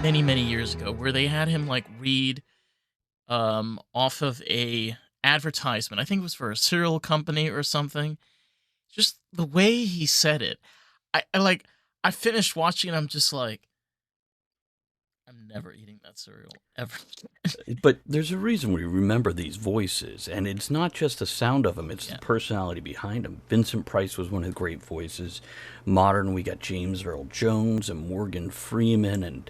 many, many years ago where they had him like read off of a advertisement. I think it was for a cereal company or something. Just the way he said it. I finished watching and I'm just like, I'm never eating that cereal ever. But there's a reason we remember these voices, and it's not just the sound of them, it's the Yeah. personality behind them. Vincent Price was one of the great voices. Modern, we got James Earl Jones and Morgan Freeman, and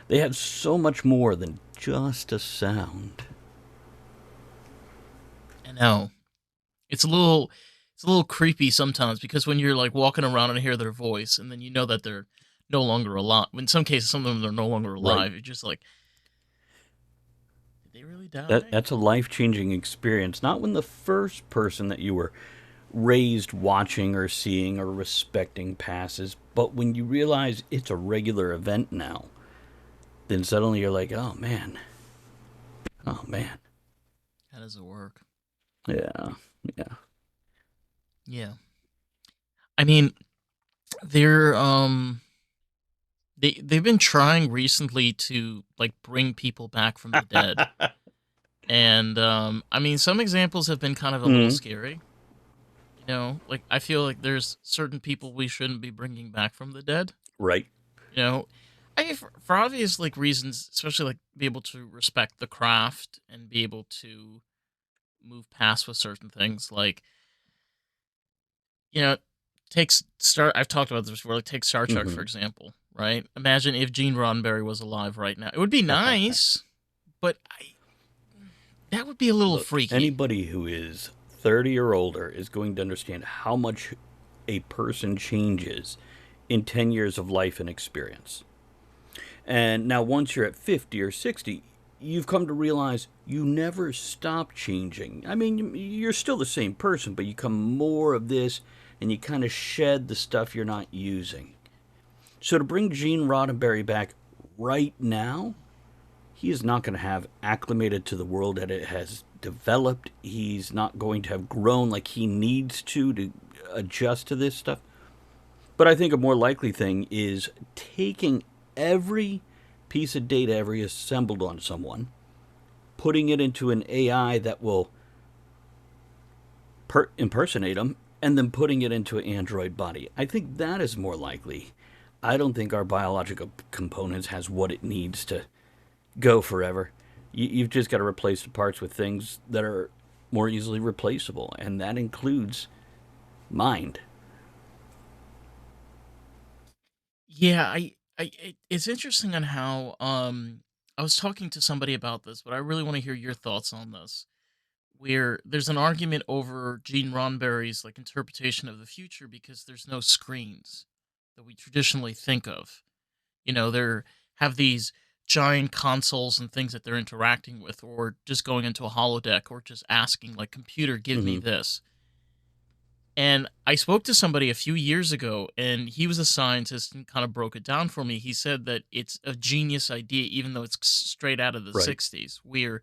they had so much more than just a sound. I know. It's a little creepy sometimes because when you're like walking around and hear their voice and then you know that they're no longer alive. In some cases some of them are no longer Right. alive. You're just like, did they really That die? that's a life-changing experience. Not when the first person that you were raised watching or seeing or respecting passes, but when you realize it's a regular event now, then suddenly you're like, oh man, How does it work? yeah, yeah. Yeah. I mean, they're they've been trying recently to like bring people back from the dead. And I mean some examples have been kind of a little Mm, scary. You know, like I feel like there's certain people we shouldn't be bringing back from the dead. right. You know, I mean, for obvious like reasons, especially like be able to respect the craft and be able to move past with certain things. Like, you know, takes Star. I've talked about this before. Like, take Star Trek for Hmm. example. Right? Imagine if Gene Roddenberry was alive right now. It would be nice, but that would be a little Look, freaky. anybody who is 30 or older is going to understand how much a person changes in 10 years of life and experience. And now, once you're at 50 or 60, you've come to realize you never stop changing. I mean, you're still the same person, but you become more of this and you kind of shed the stuff you're not using. So, to bring Gene Roddenberry back right now, he is not going to have acclimated to the world that it has developed. He's not going to have grown like he needs to adjust to this stuff. But I think a more likely thing is taking every piece of data ever assembled on someone, putting it into an AI that will impersonate them, and then putting it into an android body. I think that is more likely. I don't think our biological components has what it needs to go forever. You've just got to replace the parts with things that are more easily replaceable, and that includes mind. Yeah, it's interesting on how I was talking to somebody about this, but I really want to hear your thoughts on this. Where there's an argument over Gene Roddenberry's like interpretation of the future because there's no screens that we traditionally think of. You know, there have these giant consoles and things that they're interacting with, or just going into a holodeck, or just asking like, "Computer, give me Mm-hmm. this." And I spoke to somebody a few years ago, and he was a scientist and kind of broke it down for me. He said that it's a genius idea, even though it's straight out of the Right. 60s, where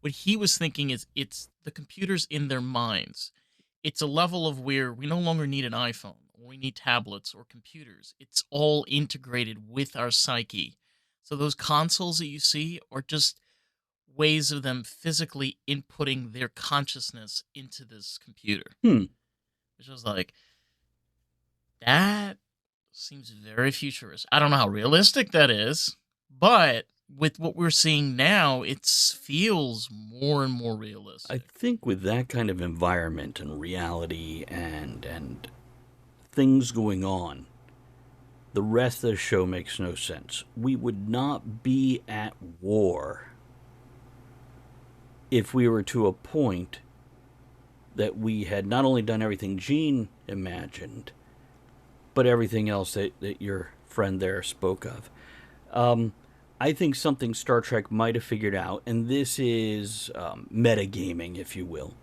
what he was thinking is it's the computers in their minds. It's a level of where we no longer need an iPhone, or we need tablets or computers. It's all integrated with our psyche. So those consoles that you see are just ways of them physically inputting their consciousness into this computer. Hmm. Which was like, that seems very futuristic. I don't know how realistic that is, but with what we're seeing now, it feels more and more I realistic. think with that kind of environment and reality and things going on, the rest of the show makes no sense. We would not be at war if we were to a point that we had not only done everything Gene imagined, but everything else that your friend there spoke of. Um, I think something Star Trek might have figured out, and this is metagaming, if you will.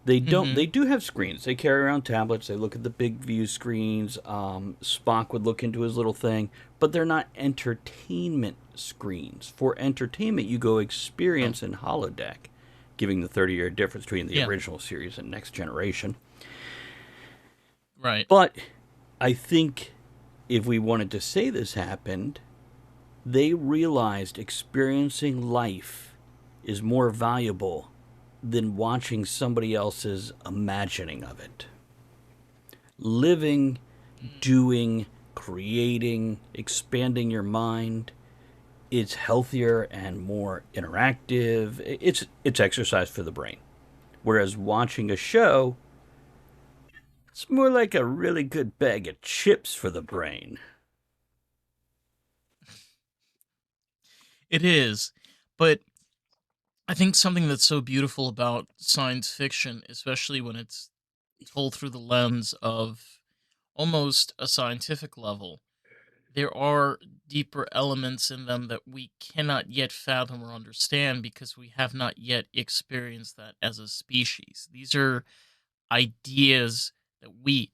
They don't. Hmm. They do have screens. They carry around tablets. They look at the big view screens. Spock would look into his little thing, but they're not entertainment screens. For entertainment, you go Oh, experience in holodeck, giving the 30-year difference between the yeah, original series and Next Generation. right. But I think if we wanted to say this happened, They realized experiencing life is more valuable than watching somebody else's imagining of it. Living, Mm. doing, creating, expanding your mind, it's healthier and more interactive. It's exercise for the brain. Whereas watching a show, it's more like a really good bag of chips for the brain. It is, but I think something that's so beautiful about science fiction, especially when it's told through the lens of almost a scientific level, there are deeper elements in them that we cannot yet fathom or understand because we have not yet experienced that as a species. These are ideas that we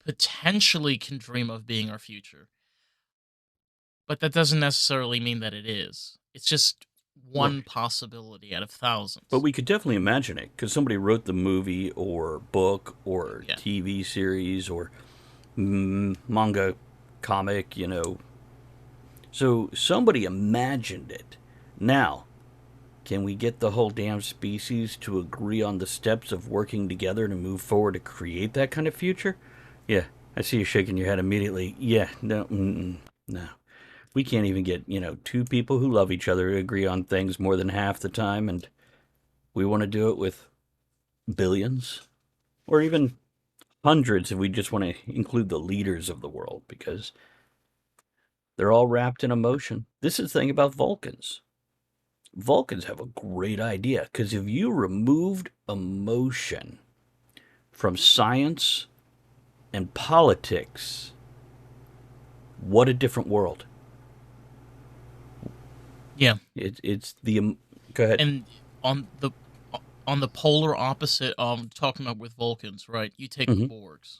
potentially can dream of being our future, but that doesn't necessarily mean that it is. It's just one Right. possibility out of But thousands. we could definitely imagine it because somebody wrote the movie or book Oh, or yeah. TV series or manga comic. So somebody imagined it. Now, can we get the whole damn species to agree on the steps of working together to move forward to create that kind of future? Yeah, I see you shaking your head immediately. Yeah, no, no. We can't even get, two people who love each other to agree on things more than half the time, and we want to do it with billions or even hundreds if we just want to include the leaders of the world because they're all wrapped in emotion. This is the thing about Vulcans. Vulcans have a great idea because if you removed emotion from science and politics, what a different world. Yeah. It's the go ahead. And on the on the polar opposite of talking about with Vulcans, right? You take the Hmm. Borgs,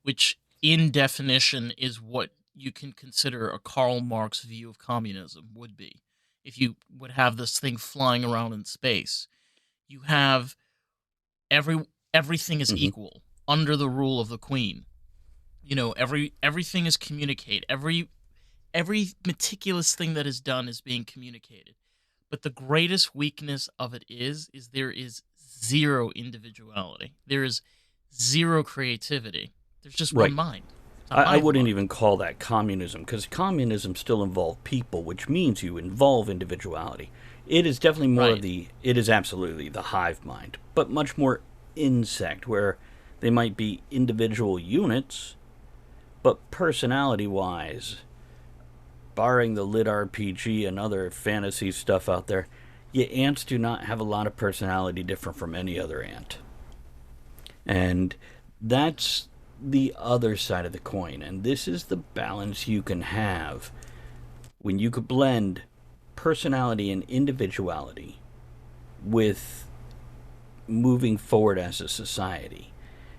which in definition is what you can consider a Karl Marx view of communism would be. If you would have this thing flying around in space, you have every everything is Hmm. equal under the rule of the queen. Everything is communicate. Every meticulous thing that is done is being communicated. But the greatest weakness of it is there is zero individuality. There is zero creativity. There's just one Right. mind. It's a I hive wouldn't mind. even call that communism because communism still involved people, which means you involve individuality. It is definitely more of Right. the, it is absolutely the hive mind, but much more insect, where they might be individual units, but personality wise, barring the lit RPG and other fantasy stuff out there, yeah, ants do not have a lot of personality different from any other ant. And Yeah. that's the other side of the coin. And this is the balance you can have when you could blend personality and individuality with moving forward as a society.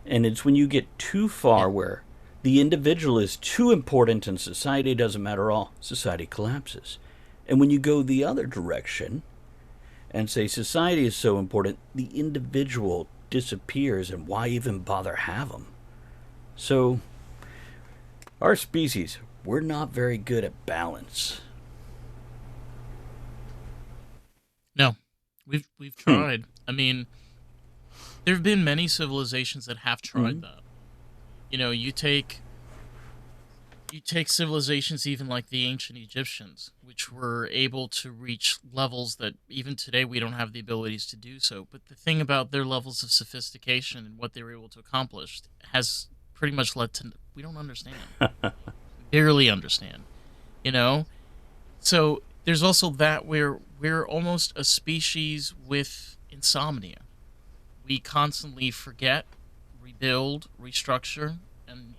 And it's when you get too Yeah. far where the individual is too important and society doesn't matter at all, society collapses. And when you go the other direction and say society is so important, the individual disappears, and why even bother have them? So, our species, we're not very good at balance. No. We've Hmm. tried. I mean, there have been many civilizations that have tried Mm-hmm. that. You take civilizations even like the ancient Egyptians, which were able to reach levels that even today we don't have the abilities to do so. But the thing about their levels of sophistication and what they were able to accomplish has pretty much led to we don't understand. We barely understand, you know? So there's also that where we're almost a species with insomnia. We constantly forget, rebuild, restructure, and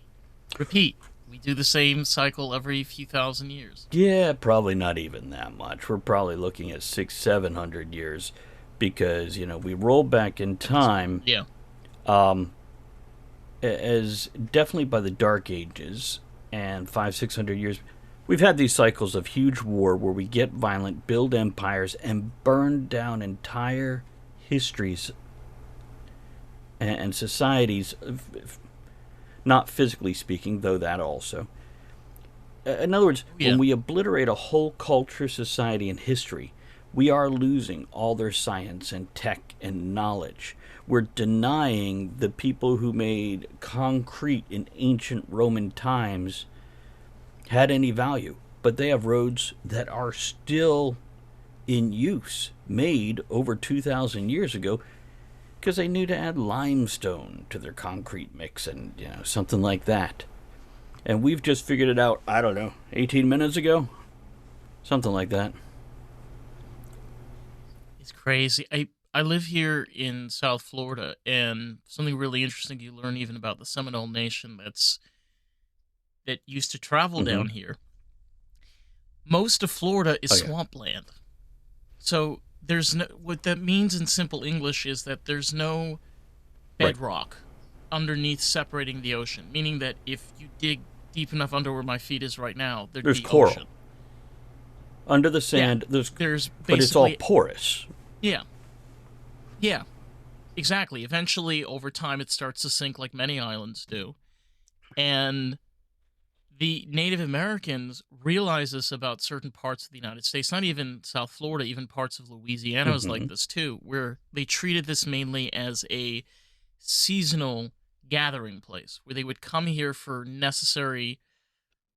repeat. We do the same cycle every few thousand years. Yeah, probably not even that much. We're probably looking at 700 years because, we roll back in At this, time yeah, um, as definitely by the Dark Ages and 600 years. We've had these cycles of huge war where we get violent, build empires, and burn down entire histories and societies, not physically speaking, though that also. In other words, Oh when yeah. we obliterate a whole culture, society, and history, we are losing all their science and tech and knowledge. We're denying the people who made concrete in ancient Roman times had any value. But they have roads that are still in use, made over 2,000 years ago, because they knew to add limestone to their concrete mix and, something like that. And we've just figured it out, I don't know, 18 minutes ago? Something like that. It's crazy. I live here in South Florida, and something really interesting you learn even about the Seminole Nation that used to travel Mm-hmm. down here. Most of Florida is Oh, yeah. swampland. So there's no what that means in simple English is that there's no Right. bedrock underneath separating the ocean, meaning that if you dig deep enough under where my feet is right now, there'd There's be coral. ocean. Under the Yeah. sand, there's, There's but it's all basically porous. yeah. Yeah. Exactly. Eventually over time it starts to sink like many islands do. And the Native Americans realize this about certain parts of the United States, not even South Florida, even parts of Louisiana was like Mm-hmm. this too, where they treated this mainly as a seasonal gathering place where they would come here for necessary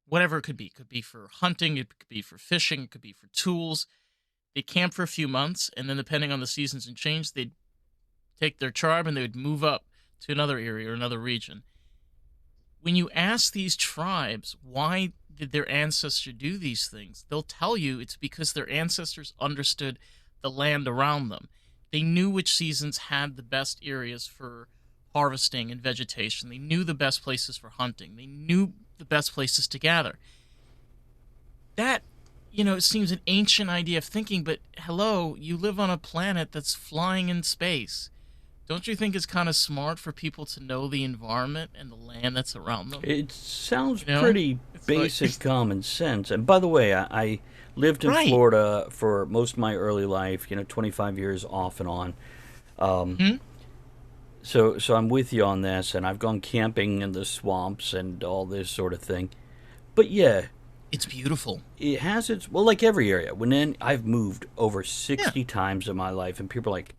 whatever it could be. It could be for hunting, it could be for fishing, it could be for tools. They'd camp for a few months, and then depending on the seasons and change, they'd take their tribe and they would move up to another area or another region. When you ask these tribes why did their ancestors do these things, they'll tell you it's because their ancestors understood the land around them. They knew which seasons had the best areas for harvesting and vegetation. They knew the best places for hunting. They knew the best places to gather. That, it seems an ancient idea of thinking, but hello, you live on a planet that's flying in space. Don't you think it's kind of smart for people to know the environment and the land that's around them? It sounds You know? pretty It's like basic common sense. And by the way, I lived in right. Florida for most of my early life, 25 years off and on. Hmm? So I'm with you on this, and I've gone camping in the swamps and all this sort of thing. But yeah, It's beautiful. it has its, well, like every area. I've moved over Yeah. 60 times in my life, and people are like,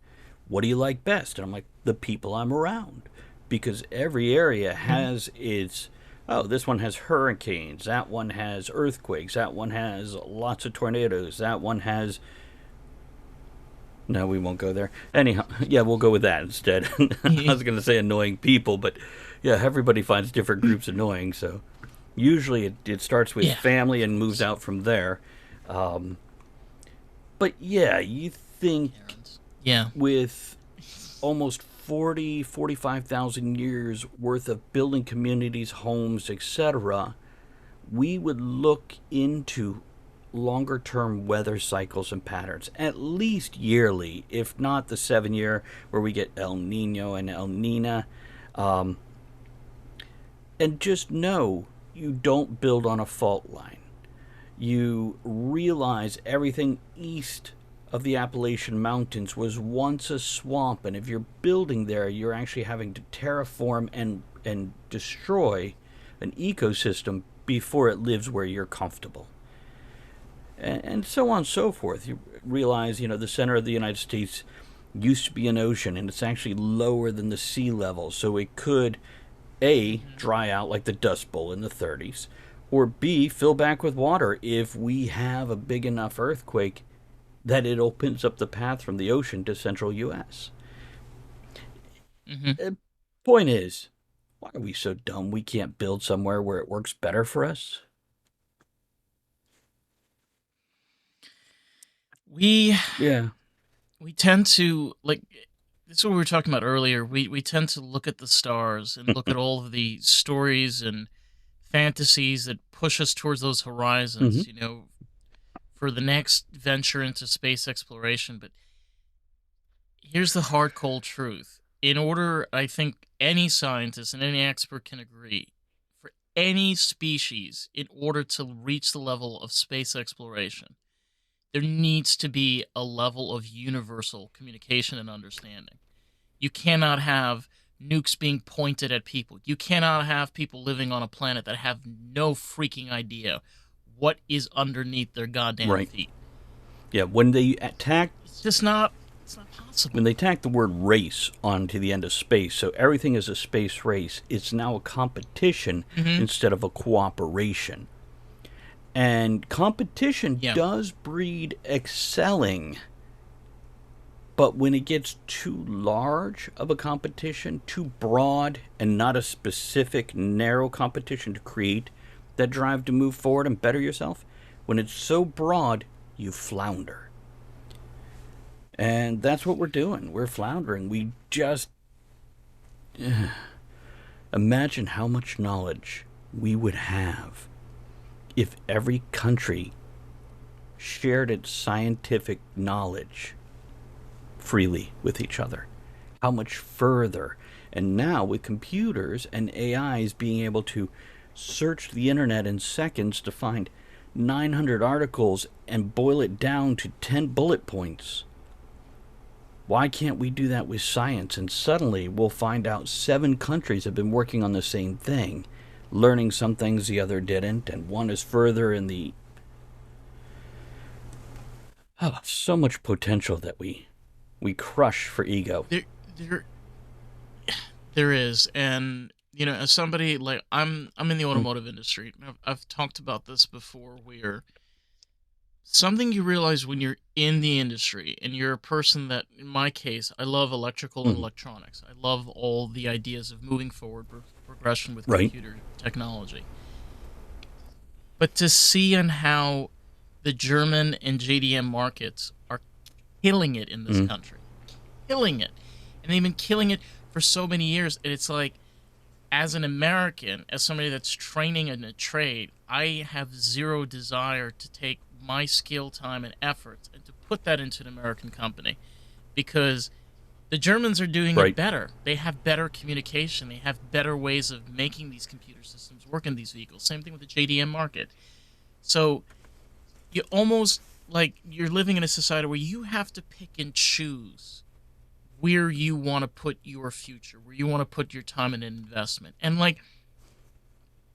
what do you like best? And I'm like, the people I'm around. Because every area Hmm. has its, oh, this one has hurricanes, that one has earthquakes, that one has lots of tornadoes, that one has, no, we won't go there. Anyhow, yeah, we'll go with that instead. I was going to say annoying people, but yeah, everybody finds different groups annoying, so usually it starts with Yeah. family and moves out from there. Um, but yeah, you think Karens. Yeah. with almost 45,000 years worth of building communities, homes, etc., we would look into longer term weather cycles and patterns, at least yearly, if not the 7 year where we get El Nino and El Nina. Um, and just know you don't build on a fault line. You realize everything east of the Appalachian Mountains was once a swamp, and if you're building there, you're actually having to terraform and destroy an ecosystem before it lives where you're comfortable. And so on and so forth. You realize, the center of the United States used to be an ocean, and it's actually lower than the sea level, so it could A, Hmm. dry out like the Dust Bowl in the 30s, or B, fill back with water if we have a big enough earthquake that it opens up the path from the ocean to central US. Hmm. The point is, why are we so dumb we can't build somewhere where it works better for us? We Yeah. we tend to like this is what we were talking about earlier. We tend to look at the stars and look at all of the stories and fantasies that push us towards those Mm-hmm. horizons, for the next venture into space exploration. But here's the hard, cold truth. In order, I think any scientist and any expert can agree, for any species, in order to reach the level of space exploration, there needs to be a level of universal communication and understanding. You cannot have nukes being pointed at people. You cannot have people living on a planet that have no freaking idea what is underneath their goddamn Right. feet. Yeah, when they attack It's just not. It's not when possible. they tack the word race onto the end of space, so everything is a space race, it's now a competition Hmm. instead of a cooperation. And competition Yeah. does breed excelling, but when it gets too large of a competition, too broad, and not a specific, narrow competition to create that drive to move forward and better yourself, when it's so broad, you flounder. And that's what we're doing. We're floundering. We just imagine how much knowledge we would have if every country shared its scientific knowledge freely with each other. How much further. And now, with computers and AIs being able to search the internet in seconds to find 900 articles and boil it down to 10 bullet points, why can't we do that with science? And suddenly we'll find out 7 countries have been working on the same thing, learning some things the other didn't, and one is further in the. Oh, so much potential that we crush for ego. There, there, there is, and as somebody like I'm in the Mm, automotive industry. I've talked about this before, where something you realize when you're in the industry and you're a person that, in my case, I love electrical and mm, electronics. I love all the ideas of moving forward, progression with right. computer technology. But to see on how the German and JDM markets are killing it in this Mm, country, killing it, and they've been killing it for so many years, and it's like, as an American, as somebody that's training in a trade, I have zero desire to take my skill, time, and efforts and to put that into an American company, because the Germans are doing it right. better. They have better communication. They have better ways of making these computer systems work in these vehicles. Same thing with the JDM market. So you almost, like, you're living in a society where you have to pick and choose where you want to put your future, where you want to put your time and investment. And, like,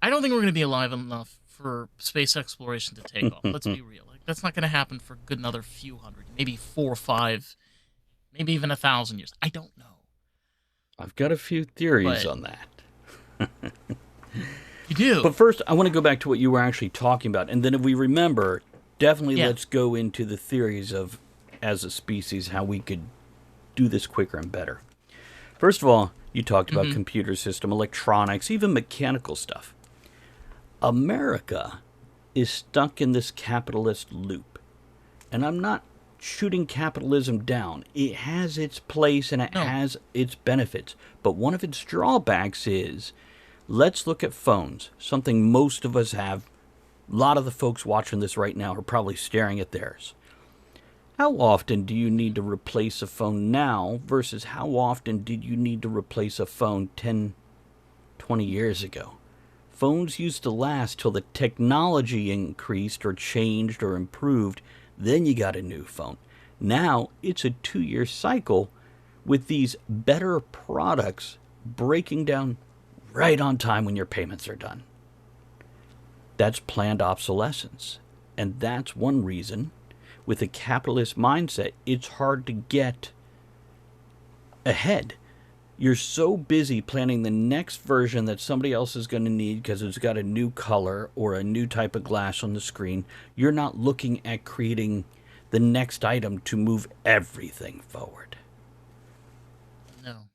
I don't think we're going to be alive enough for space exploration to take off. Let's be real. Like, that's not going to happen for a good another few hundred, maybe 4 or 5, maybe even 1,000 years. I don't know. I've got a few theories But on that. you do. But first, I want to go back to what you were actually talking about. And then, if we remember, definitely Yeah. let's go into the theories of, as a species, how we could do this quicker and better. First of all, you talked about Hmm. computer system, electronics, even mechanical stuff. America is stuck in this capitalist loop. And I'm not shooting capitalism down. It has its place and it No. has its benefits. But one of its drawbacks is, let's look at phones, something most of us have. A lot of the folks watching this right now are probably staring at theirs. How often do you need to replace a phone now versus how often did you need to replace a phone 10, 20 years ago? Phones used to last till the technology increased or changed or improved. Then you got a new phone. Now it's a 2 year cycle with these better products breaking down right on time when your payments are done. That's planned obsolescence. And that's one reason, with a capitalist mindset, it's hard to get ahead. You're so busy planning the next version that somebody else is going to need because it's got a new color or a new type of glass on the screen. You're not looking at creating the next item to move everything forward. No.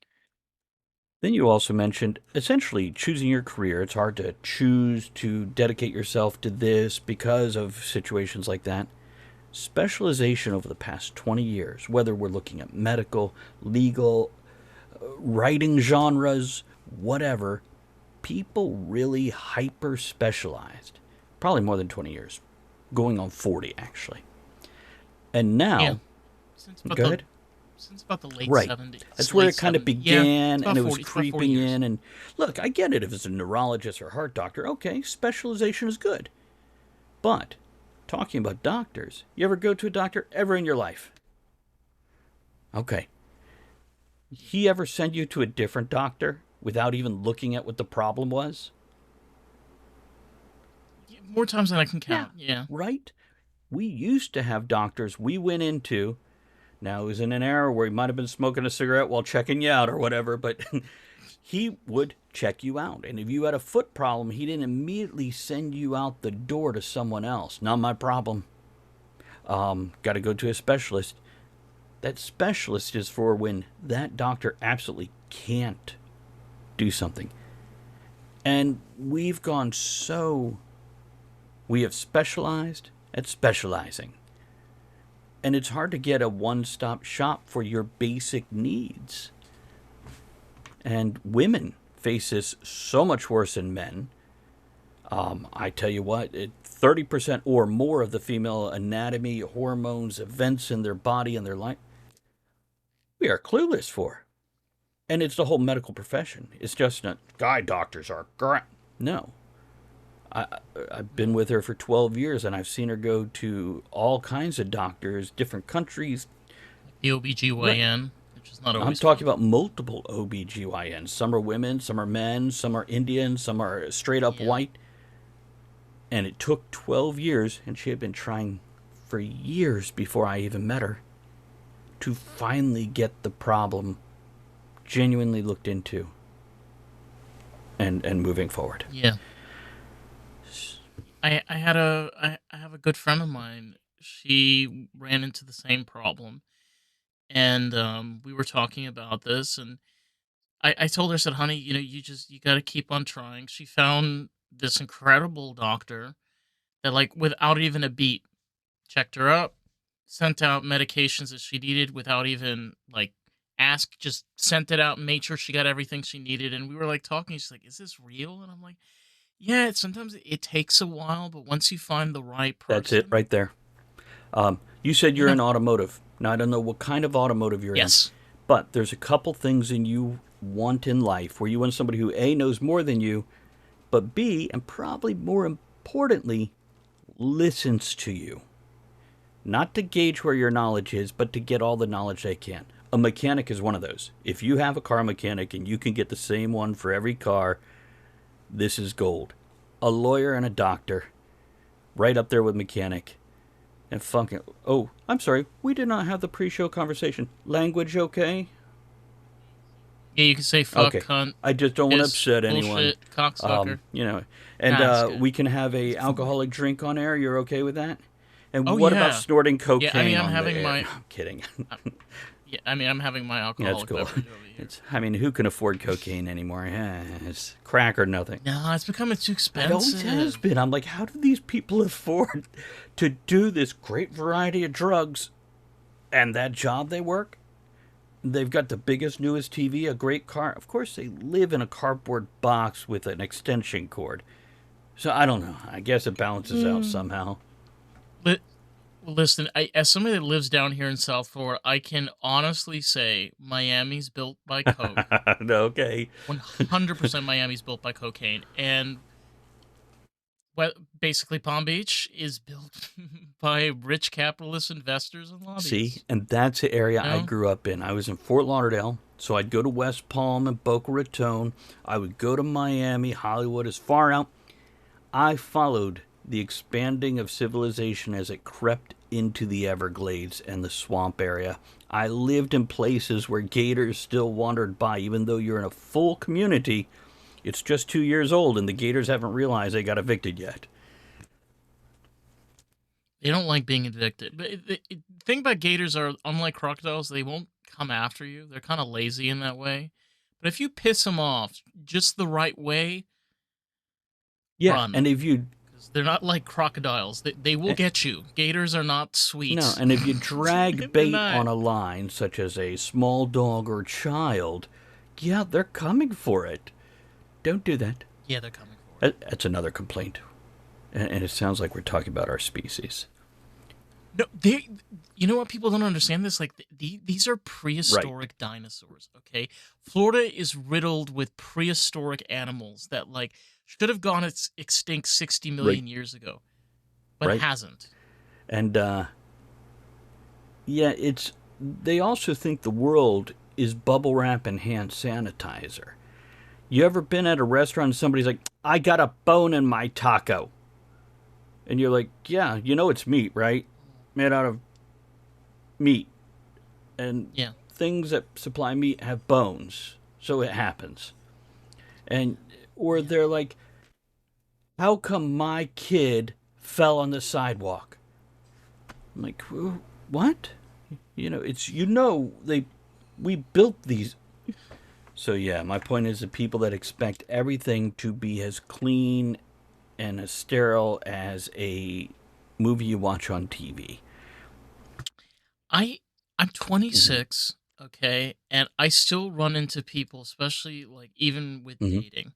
Then you also mentioned essentially choosing your career. It's hard to choose to dedicate yourself to this because of situations like that. Specialization over the past 20 years, whether we're looking at medical, legal, writing genres, whatever, people really hyper specialized. Probably more than 20 years, going on 40 actually. And Yeah. now, Since about go the ahead. since about the late Right. 70s, That's where late it kind of 70s. Yeah, it's began and about it was 40. It's about 40 creeping years. in. And look, I get it if it's a neurologist or heart doctor. Okay, specialization is good. But talking about doctors, you ever go to a doctor ever in your life? Okay. he ever send you to a different doctor without even looking at what the problem was? More times than I can Yeah, count. Yeah. right? We used to have doctors we went into. Now, it was in an era where he might have been smoking a cigarette while checking you out or whatever, but he would check you out. And if you had a foot problem, he didn't immediately send you out the door to someone else. Not my problem. Got to go to a specialist. That specialist is for when that doctor absolutely can't do something. And we have specialized at specializing. And it's hard to get a one stop shop for your basic needs. And women face this so much worse than men. I tell you what, 30% or more of the female anatomy, hormones, events in their body and their life, we are clueless for. And it's the whole medical profession. It's just not guy doctors are great. No. I, I've been with her for 12 years and I've seen her go to all kinds of doctors, different countries. Like the Right. OBGYN, which is not I'm always talking fun. about multiple OBGYNs. Some are women, some are men, some are Indian, some are straight up Yeah. white. And it took 12 years, and she had been trying for years before I even met her to finally get the problem genuinely looked into and moving forward. Yeah. I have a good friend of mine. She ran into the same problem, and we were talking about this, and I told her, I said, honey, you got to keep on trying. She found this incredible doctor that, like, without even a beat, checked her up, sent out medications that she needed without even like ask, just sent it out, made sure she got everything she needed. And we were like talking. She's like, "Is this real?" And I'm like, "Yeah." Sometimes it takes a while, but once you find the right That's it person, right there. You said you're yeah, in automotive. Now, I don't know what kind of automotive you're in, yes, but there's a couple things in you want in life where you want somebody who A, knows more than you, but B, and probably more importantly, listens to you. Not to gauge where your knowledge is, but to get all the knowledge they can. A mechanic is one of those. If you have a car mechanic and you can get the same one for every car, this is gold. A lawyer and a doctor, right up there with mechanic. And fucking, oh, I'm sorry, we did not have the pre show conversation. Language okay? yeah. You can say fuck, Okay. cunt, I just don't want to piss, upset anyone. bullshit, cocksucker. You know, and Nah, it's good. we can have a alcoholic drink on air. You're okay with that? And Oh what about yeah, snorting yeah. I mean, cocaine I'm on the having air? my, No, I'm kidding. yeah. I mean, I'm having my Yeah, that's alcoholic cool. beverage over here. I mean, who can afford cocaine anymore? It's crack or nothing. No, it's becoming too It always has expensive. been. I'm like, how do these people afford to do this great variety of drugs and that job they work? They've got the biggest, newest TV, a great car. Of course, they live in a cardboard box with an extension cord. So I don't know. I guess it balances out Mm. somehow. Li- Listen, as somebody that lives down here in South Florida, I can honestly say Miami's built by coke. Okay. 100% Miami's built by cocaine, and what basically Palm Beach is built by rich capitalist investors and See, lobbyists. and that's the area You I know? grew up in. I was in Fort Lauderdale, so I'd go to West Palm and Boca Raton. I would go to Miami, Hollywood, as far out. I followed the expanding of civilization as it crept into the Everglades and the swamp area. I lived in places where gators still wandered by, even though you're in a full community. It's just 2 years old, and the gators haven't realized they got evicted yet. They don't like being evicted. But the thing about gators are, unlike crocodiles, they won't come after you. They're kind of lazy in that way. But if you piss them off just the right way, Yeah, run. and if you 'Cause they're not like crocodiles. They will eh, get you. Gators are not no, sweet. and if you drag They're bait not. on a line, such as a small dog or child, yeah, they're coming for it. Don't do that. Yeah, they're coming for it. That's another complaint, and it sounds like we're talking about our species. No, they. You know what? People don't understand this. Like these are Right, prehistoric dinosaurs. Okay, Florida is riddled with prehistoric animals that like should have gone extinct 60 right, million years ago, but right. hasn't. And yeah, it's they also think the world is bubble wrap and hand sanitizer. You ever been at a restaurant and somebody's like, I got a bone in my taco? And you're like, yeah, you know it's meat, right? Mm. Made out of meat. And Yeah. things that supply meat have bones. So it happens. And, or Yeah. they're like, how come my kid fell on the sidewalk? I'm like, what? It's, we built these. So yeah, my point is the people that expect everything to be as clean and as sterile as a movie you watch on TV. I I'm Mm-hmm. 26, okay, and I still run into people, especially like even with Mm-hmm. dating,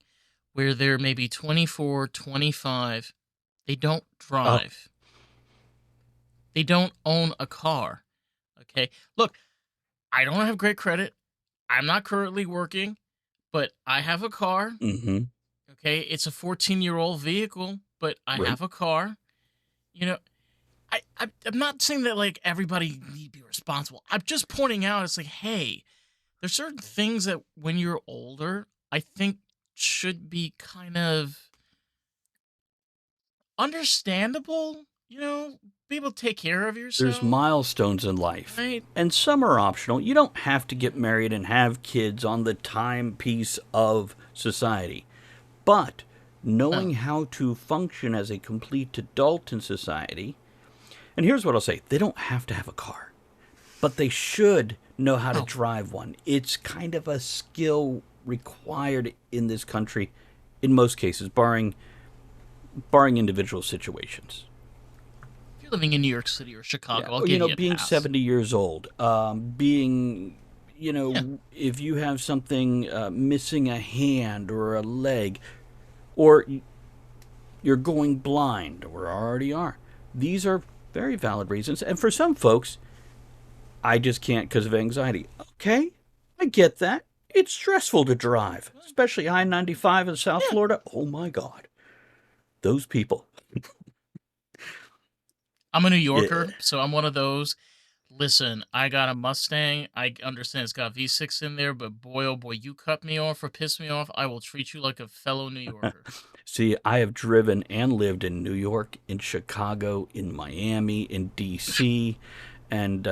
where they're maybe 24, 25. They don't Oh. drive. They don't own a car. Okay. Look, I don't have great credit. I'm not currently working, but I have a car. Mm-hmm. Okay. It's a 14-year-old vehicle, but I Right. have a car. You know, I'm not saying that like everybody need to be responsible. I'm just pointing out it's like, hey, there's certain things that when you're older, I think should be kind of understandable. Be able to take care of There's yourself, milestones in life, right? and some are optional. You don't have to get married and have kids on the timepiece of society. But No. knowing how to function as a complete adult in society, and here's what I'll say, they don't have to have a car, but they should know how to No. drive one. It's kind of a skill required in this country in most cases, barring individual situations. If you're living in New York City or Yeah, Chicago, I'll give you a being pass. 70 years old, being, Yeah. if you have something missing a hand or a leg, or you're going blind or already are. These are very valid reasons. And for some folks, I just can't because of anxiety. Okay, I get that. It's stressful to drive, especially I 95 in South Yeah. Florida. Oh my God. Those people. I'm a New Yeah. Yorker, so I'm one of those. Listen, I got a Mustang. I understand it's got V6 in there, but boy, oh boy, you cut me off or piss me off, I will treat you like a fellow New Yorker. See, I have driven and lived in New York, in Chicago, in Miami, in D.C., and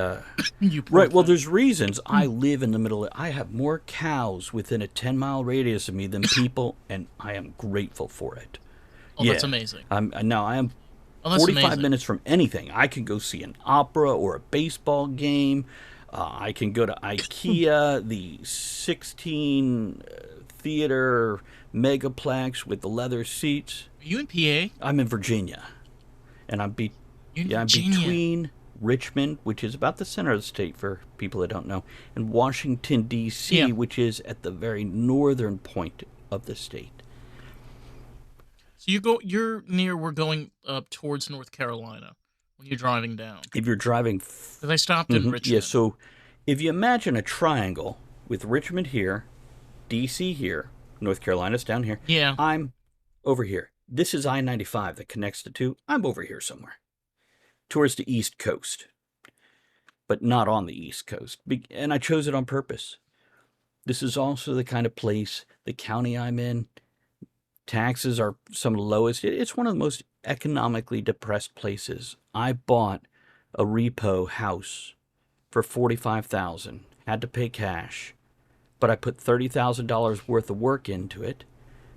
You poor right. Well, thing. there's reasons I live in the middle. I have more cows within a 10-mile radius of me than people, and I am grateful for it. Oh, that's Yeah. amazing. Now I am Oh, that's 45 amazing. minutes from anything. I can go see an opera or a baseball game. I can go to IKEA, the 16 theater megaplex with the leather seats. Are you in PA? I'm in Virginia, and You in yeah, I'm Virginia? between Richmond, which is about the center of the state for people that don't know, and Washington Yeah. D.C., which is at the very northern point of the state. So you're near we're going up towards North Carolina when you're driving down. If you're driving, Because I stopped in mhm, yeah. Richmond. So, if you imagine a triangle with Richmond here, D.C. here, North Carolina's down here, Yeah. I'm over here. This is I-95 that connects the two. I'm over here somewhere, towards the East Coast, but not on the East Coast. And I chose it on purpose. This is also the kind of place, the county I'm in, taxes are some of the lowest. It's one of the most economically depressed places. I bought a repo house for 45,000. Had to pay cash, but I put $30,000 worth of work into it.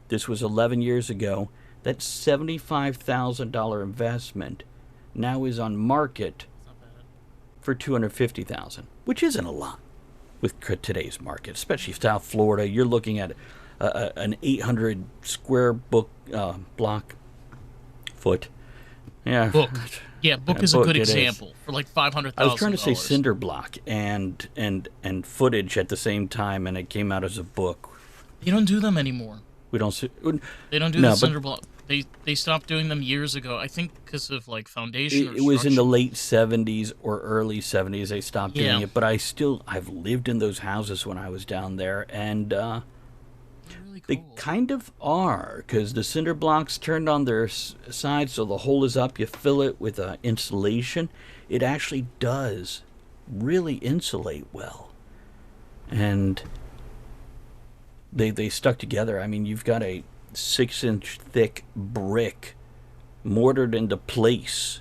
This was 11 years ago. That $75,000 investment now is on market It's not bad. for 250,000, which isn't a lot with today's market, especially South Florida. You're looking at an 800 square block foot. Yeah, Book. Yeah, book is a book good it is. example for like five hundred I was trying thousand to say dollars. cinder block and footage at the same time, and it came out as a book. They don't do them anymore. We don't see. They don't do the No, but cinder block. They stopped doing them years ago. I think because of like foundation or it was in the structural. late 70s or early 70s they stopped doing Yeah, it. But I've lived in those houses when I was down there, and they're really they cool. kind of are, because the cinder blocks turned on their side, so the hole is up. You fill it with insulation. It actually does really insulate well. and they stuck together. I mean, you've got a 6-inch thick brick mortared into place,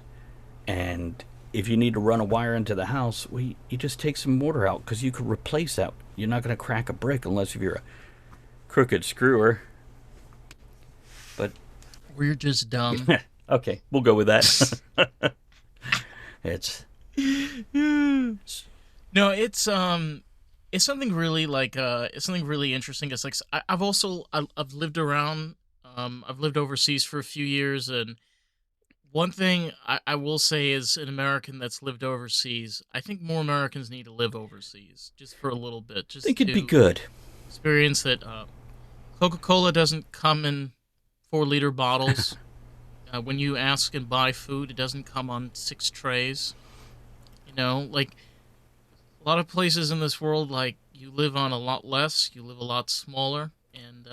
and if you need to run a wire into the house, well, you just take some mortar out because you could replace that. You're not going to crack a brick unless if you're a crooked screwer. But We're just dumb. okay, we'll go with that. it's No, it's something really like it's something really interesting. It's like I've also I've lived around I've lived overseas for a few years, and one thing I will say is an American that's lived overseas, I think more Americans need to live overseas just for a little bit, just think it'd be to good. experience that Coca-Cola doesn't come in 4-liter bottles. When you ask and buy food, it doesn't come on 6 trays. You know, like a lot of places in this world, like you live on a lot less, you live a lot smaller, and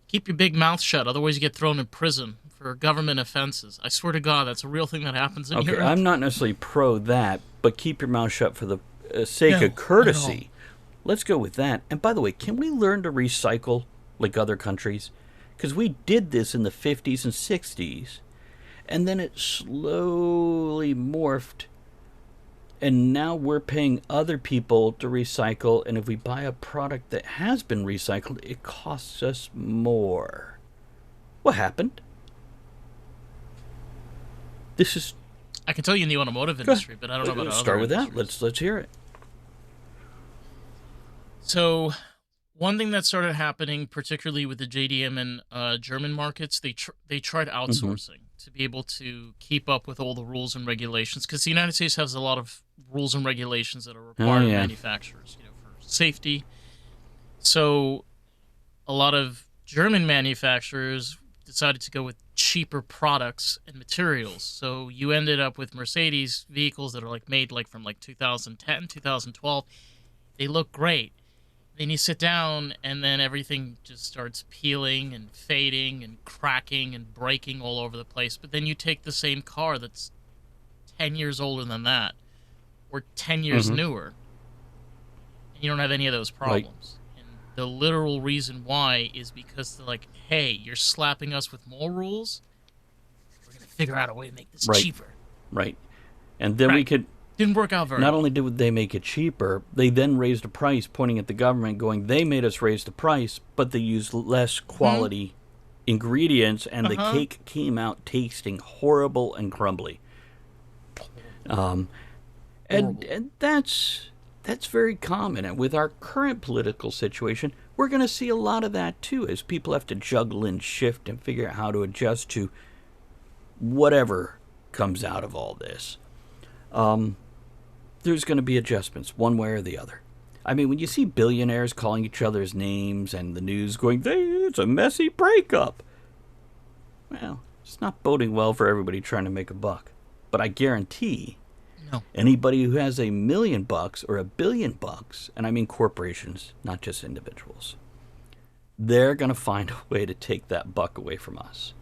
keep your big mouth shut. Otherwise, you get thrown in prison for government offenses. I swear to God, that's a real thing that happens in Okay, Europe. I'm not necessarily pro that, but keep your mouth shut for the sake of No, not at all. courtesy. Let's go with that. And by the way, can we learn to recycle like other countries? Because we did this in the 50s and 60s, and then it slowly morphed, and now we're paying other people to recycle, and if we buy a product that has been recycled, it costs us more. What happened? This is I can tell you in the automotive Go ahead. industry, but I don't know about Let's other start with that. industries. Let's hear it. So, one thing that started happening, particularly with the JDM and German markets, they tried Mm-hmm. outsourcing to be able to keep up with all the rules and regulations, because the United States has a lot of rules and regulations that are Oh required of yeah. manufacturers, for safety. So, a lot of German manufacturers decided to go with cheaper products and materials. So you ended up with Mercedes vehicles that are like made like from like 2010, 2012. They look great. Then you sit down and then everything just starts peeling and fading and cracking and breaking all over the place. But then you take the same car that's 10 years older than that or 10 years Mm-hmm. newer, and you don't have any of those Right. problems. And the literal reason why is because they're like, hey, you're slapping us with more rules. We're going to figure out a way to make this Right. cheaper. Right. And then we Right. could Didn't work out very not well. only did they make it cheaper, they then raised the price, pointing at the government, going, "They made us raise the price, but they used less Hmm. quality ingredients, and Uh the huh. cake came out tasting horrible and crumbly." Horrible. Um, and Horrible. and that's very common. And with our current political situation, we're going to see a lot of that too, as people have to juggle and shift and figure out how to adjust to whatever comes out of all this. There's going to be adjustments one way or the other. I mean, when you see billionaires calling each other's names and the news going, it's a messy breakup. Well, it's not boding well for everybody trying to make a buck. But I guarantee No. anybody who has $1 million or $1 billion, and I mean corporations, not just individuals, they're going to find a way to take that buck away from us.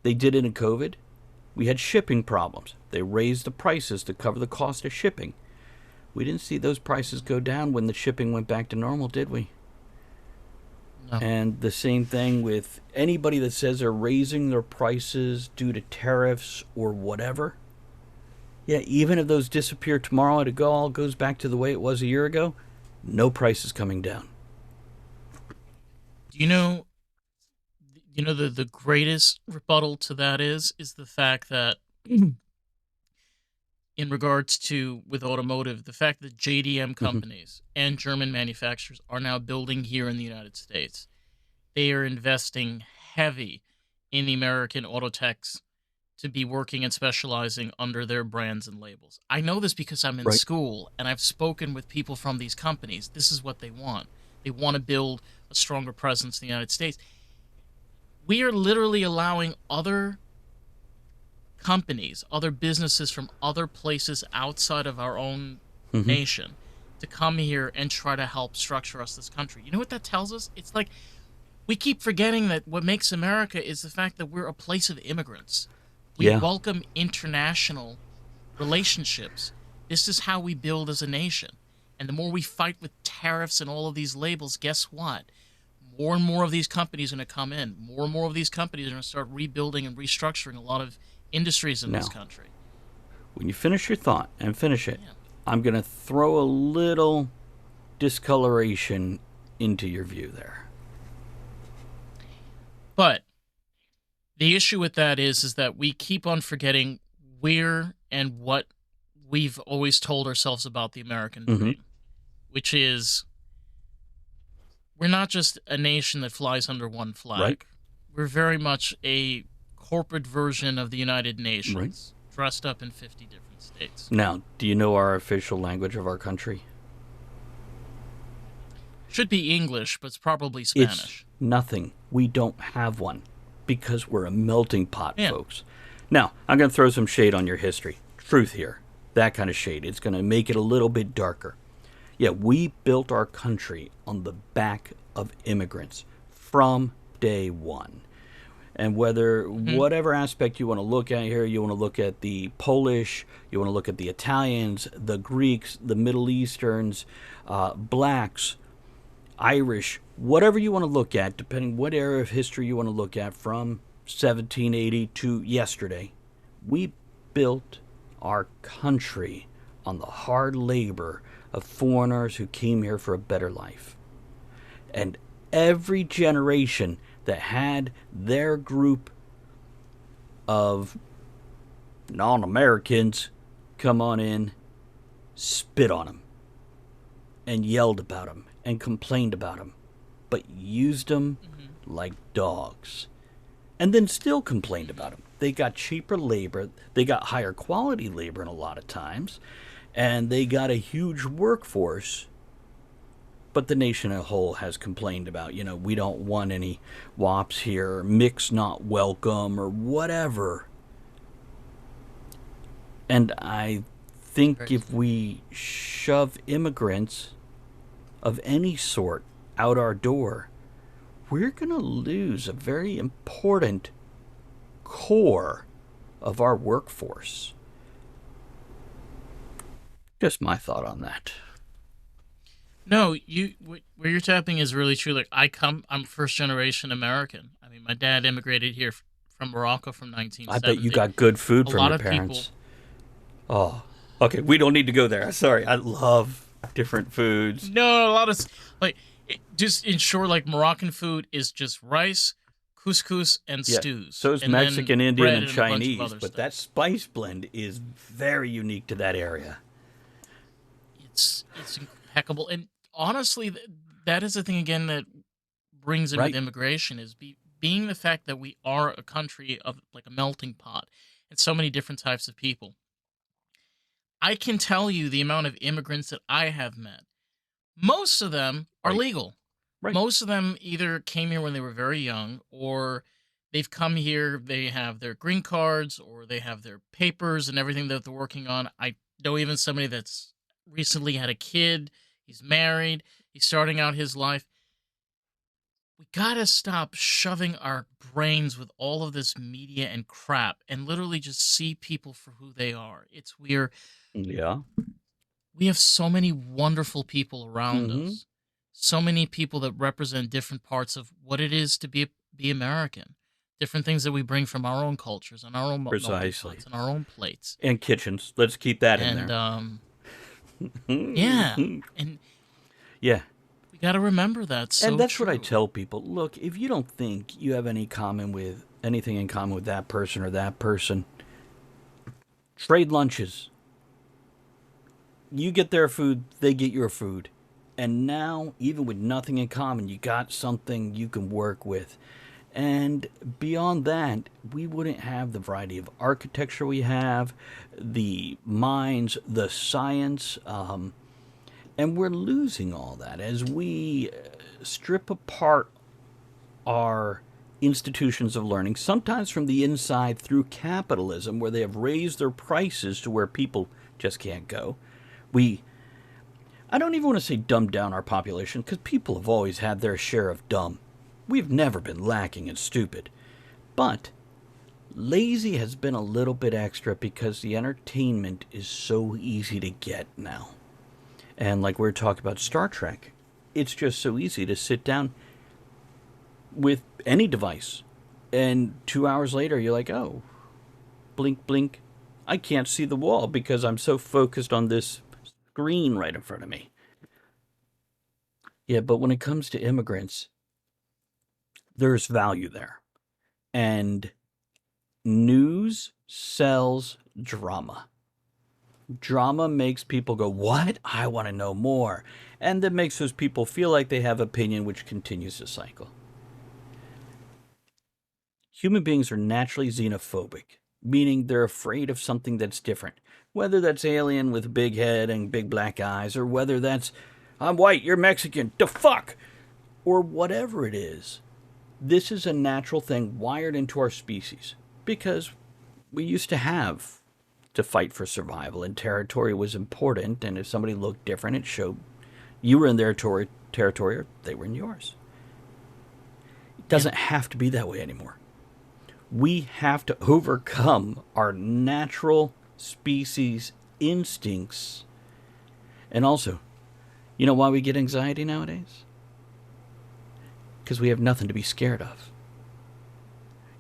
They did it in COVID. We had shipping problems. They raised the prices to cover the cost of shipping. We didn't see those prices go down when the shipping went back to normal, did we? No. And the same thing with anybody that says they're raising their prices due to tariffs or whatever. Yeah, even if those disappear tomorrow and it all goes back to the way it was a year ago, no price is coming down. Do you know? The greatest rebuttal to that is the fact that in regards to with automotive, the fact that JDM Hmm. companies and German manufacturers are now building here in the United States. They are investing heavy in the American auto techs to be working and specializing under their brands and labels. I know this because I'm in Right. school and I've spoken with people from these companies. This is what they want. They want to build a stronger presence in the United States. We are literally allowing other companies, other businesses from other places outside of our own Hmm. nation to come here and try to help structure us this country. You know what that tells us? It's like we keep forgetting that what makes America is the fact that we're a place of immigrants. We Yeah. welcome international relationships. This is how we build as a nation. And the more we fight with tariffs and all of these labels, guess what? More and more of these companies are going to come in. More and more of these companies are going to start rebuilding and restructuring a lot of industries in this Now, country. when you finish your thought and finish it, Yeah. I'm going to throw a little discoloration into your view there. But the issue with that is that we keep on forgetting where and what we've always told ourselves about the American Mm-hmm. dream, which is we're not just a nation that flies under one Right? flag. We're very much a corporate version of the United Right. Nations, dressed up in 50 different states. Now, do you know our official language of our country? Should be English, but it's probably It's Spanish. nothing. We don't have one because we're a melting pot, Yeah. folks. Now, I'm going to throw some shade on your history. Truth here. That kind of shade. It's going to make it a little bit darker. Yeah, we built our country on the back of immigrants from day one. And whether, Hmm. whatever aspect you want to look at here, you want to look at the Polish, you want to look at the Italians, the Greeks, the Middle Easterns, blacks, Irish, whatever you want to look at, depending what era of history you want to look at from 1780 to yesterday, we built our country on the hard labor of foreigners who came here for a better life. And every generation that had their group of non Americans come on in, spit on them, and yelled about them, and complained about them, but used them Hmm. like dogs. And then still complained about them. They got cheaper labor, they got higher quality labor in a lot of times, and they got a huge workforce. But the nation as a whole has complained about, we don't want any WAPs here, or mix not welcome, or whatever. And I think Crazy. if we shove immigrants of any sort out our door, we're going to lose a very important core of our workforce. Just my thought on that. No, where you're tapping is really true. Like I'm first generation American. I mean, my dad immigrated here from Morocco from I bet you 1970. got good food A from lot your of people, parents. Oh, okay. We don't need to go there. Sorry. I love different foods. no, a lot of like just in short, like Moroccan food is just rice, couscous, and Yeah. stews, So is and then Mexican, Indian, bread and and a bunch of Chinese, other but stuff. that spice blend is very unique to that area. It's impeccable, and honestly, that is the thing again that brings in with Right. immigration is being the fact that we are a country of like a melting pot and so many different types of people. I can tell you the amount of immigrants that I have met. Most of them are Right. legal. Right. Most of them either came here when they were very young or they've come here, they have their green cards or they have their papers and everything that they're working on. I know even somebody that's recently had a kid, he's married, he's starting out his life. We gotta stop shoving our brains with all of this media and crap and literally just see people for who they are. It's weird. Yeah. We have so many wonderful people around Mm-hmm. us, so many people that represent different parts of what it is to be American, different things that we bring from our own cultures and our own melting Precisely. pots and our own plates. And kitchens. Let's keep that in And there. yeah, and Yeah. we got to remember that. And So that's what I true. tell people. Look, if you don't think you have anything in common with that person or that person, trade lunches. You get their food, they get your food. And now, even with nothing in common, you got something you can work with. And beyond that, we wouldn't have the variety of architecture we have, the mines, the science, and we're losing all that as we strip apart our institutions of learning, sometimes from the inside through capitalism, where they have raised their prices to where people just can't go. We, I don't even want to say dumb down our population, because people have always had their share of dumb. We've never been lacking in stupid. But lazy has been a little bit extra because the entertainment is so easy to get now. And like we are talking about Star Trek, it's just so easy to sit down with any device. And 2 hours later, you're like, oh, blink, blink. I can't see the wall because I'm so focused on this screen right in front of me. Yeah, but when it comes to immigrants, there's value there. And news sells drama. Drama makes people go, what? I want to know more. And that makes those people feel like they have opinion, which continues the cycle. Human beings are naturally xenophobic, meaning they're afraid of something that's different. Whether that's alien with a big head and big black eyes, or whether that's, I'm white, you're Mexican, the fuck, or whatever it is. This is a natural thing wired into our species because we used to have to fight for survival, and territory was important. And if somebody looked different, it showed you were in their territory or they were in yours. It Yeah. doesn't have to be that way anymore. We have to overcome our natural species instincts. And also, you know why we get anxiety nowadays? Because we have nothing to be scared of.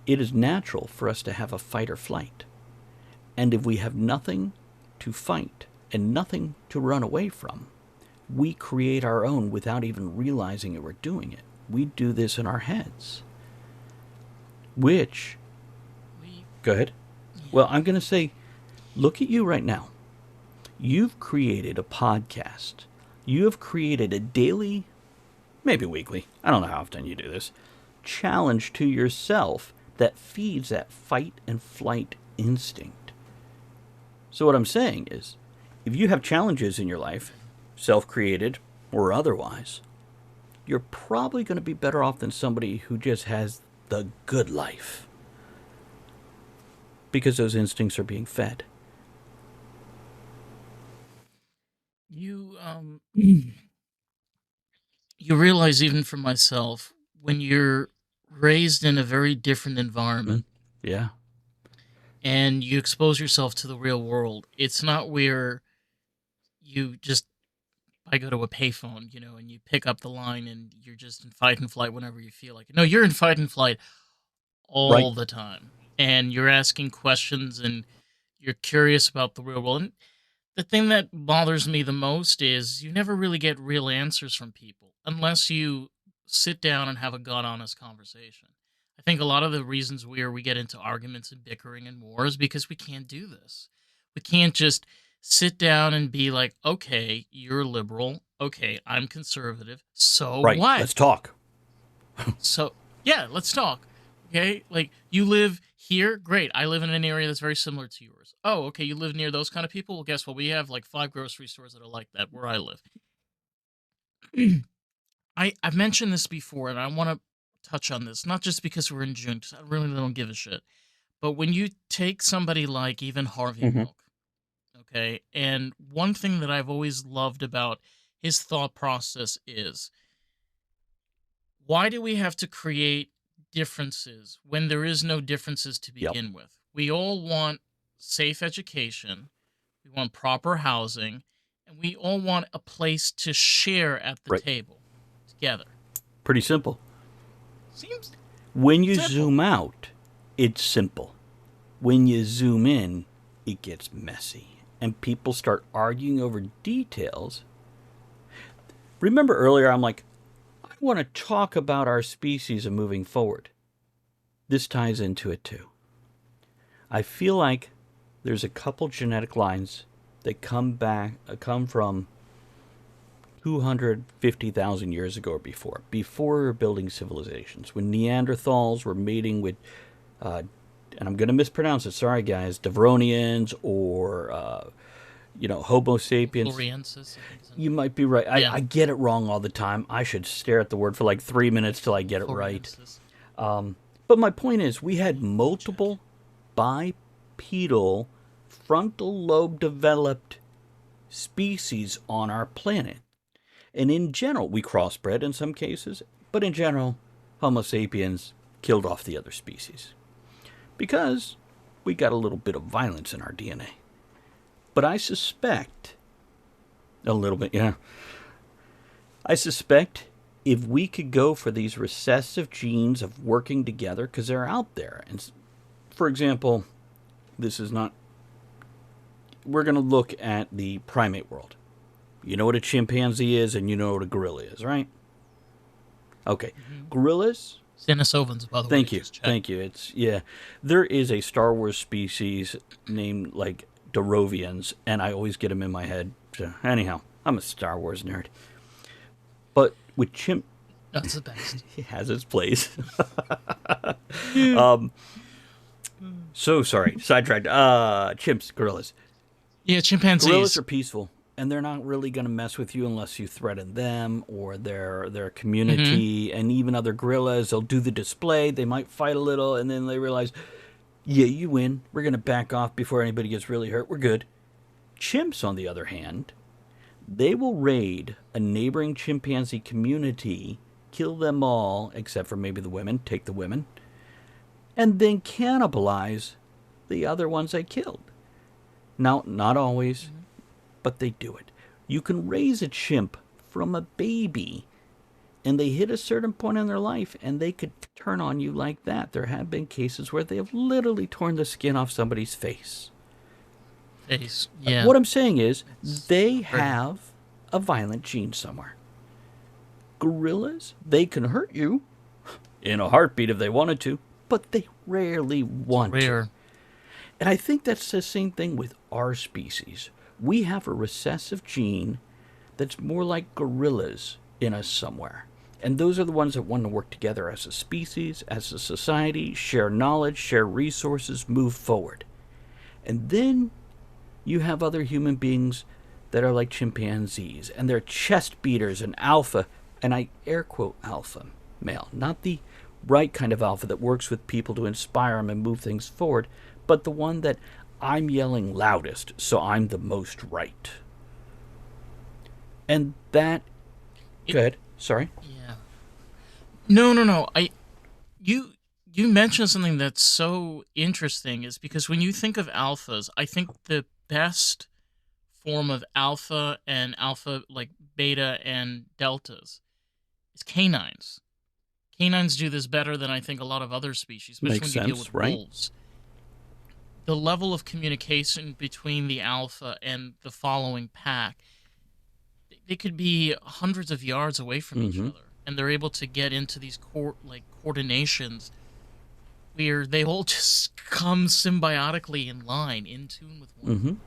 It is natural for us to have a fight or flight. And if we have nothing to fight and nothing to run away from, we create our own without even realizing that we're doing it. We do this in our heads. Which, We go ahead. yeah. Well, I'm going to say, look at you right now. You've created a podcast. You have created a daily, maybe weekly, I don't know how often you do this, challenge to yourself that feeds that fight and flight instinct. So, what I'm saying is, if you have challenges in your life, self created or otherwise, you're probably going to be better off than somebody who just has the good life because those instincts are being fed. You you realize, even for myself, when you're raised in a very different Mm, environment yeah, and you expose yourself to the real world, it's not where you just I go to a payphone, and you pick up the line and you're just in fight and flight whenever you feel like it. No, you're in fight and flight right. all the time. And you're asking questions and you're curious about the real world. And the thing that bothers me the most is you never really get real answers from people unless you sit down and have a god honest conversation. I think a lot of the reasons where we get into arguments and bickering and war is because we can't do this. We can't just sit down and be like, okay, you're liberal. Okay, I'm conservative. So Right. what? Let's talk. So yeah, let's talk. Okay, like you live here, great. I live in an area that's very similar to yours. Oh, okay, you live near those kind of people. Well, guess what? We have like 5 grocery stores that are like that where I live. I've mentioned this before, and I want to touch on this, not just because we're in June, because I really don't give a shit. But when you take somebody like even Harvey Mm-hmm. Milk, okay, and one thing that I've always loved about his thought process is, why do we have to create differences when there is no differences to Yep. begin with? We all want safe education, we want proper housing, and we all want a place to share at the Right. table together. Pretty simple. Seems When you simple. zoom out, it's simple. When you zoom in, it gets messy. And people start arguing over details. Remember earlier, I'm like, I want to talk about our species and moving forward. This ties into it too. I feel like there's a couple genetic lines that come from 250,000 years ago or before we were building civilizations, when Neanderthals were mating with, and I'm going to mispronounce it, sorry guys, Devronians or, Homo sapiens. Floriensis, I think. You might be right. Yeah, I get it wrong all the time. I should stare at the word for like 3 minutes till I get it right. Floriensis. But my point is, we had Check. multiple bipedal, frontal lobe developed species on our planet. And in general, we crossbred in some cases, but in general, Homo sapiens killed off the other species because we got a little bit of violence in our DNA. But I suspect A little bit, yeah. I suspect if we could go for these recessive genes of working together, because they're out there. And for example, this is not, we're going to look at the primate world. You know what a chimpanzee is and you know what a gorilla is, right? Okay. Mm-hmm. Gorillas, Denisovans, by the way, thank you. just check. Thank you. It's, yeah. There is a Star Wars species named like Darovians, and I always get them in my head. So, anyhow, I'm a Star Wars nerd. But with chimp, That's the best. he has its place. Yeah. So sorry, sidetracked. Chimps, gorillas. Yeah, Gorillas chimpanzees. are peaceful, and they're not really going to mess with you unless you threaten them or their Mm-hmm. community. And even other gorillas, they'll do the display. They might fight a little, and then they realize, yeah, you win. We're going to back off before anybody gets really hurt. We're good. Chimps, on the other hand, they will raid a neighboring chimpanzee community, kill them all except for maybe the women, take the women, and then cannibalize the other ones they killed. Now, not always, Mm-hmm. but they do it. You can raise a chimp from a baby, and they hit a certain point in their life, and they could turn on you like that. There have been cases where they have literally torn the skin off somebody's face. Face. Yeah. What I'm saying is, It's they not pretty. have a violent gene somewhere. Gorillas, they can hurt you in a heartbeat if they wanted to, but they rarely It's want to. rare. And I think that's the same thing with our species. We have a recessive gene that's more like gorillas in us somewhere. And those are the ones that want to work together as a species, as a society, share knowledge, share resources, move forward. And then you have other human beings that are like chimpanzees, and they're chest beaters and alpha, and I air quote alpha male, not the right kind of alpha that works with people to inspire them and move things forward, but the one that I'm yelling loudest, so I'm the most right. And that, It. good, sorry. Yeah. No, no, no. You you mentioned something that's so interesting is because when you think of alphas, I think the best form of alpha and alpha like beta and deltas is canines. Canines do this better than I think a lot of other species, especially Makes when you deal with sense, right? wolves. The level of communication between the alpha and the following pack, they could be hundreds of yards away from each Mm-hmm. other, and they're able to get into these like coordinations where they all just come symbiotically in line, in tune with one Mm-hmm. another.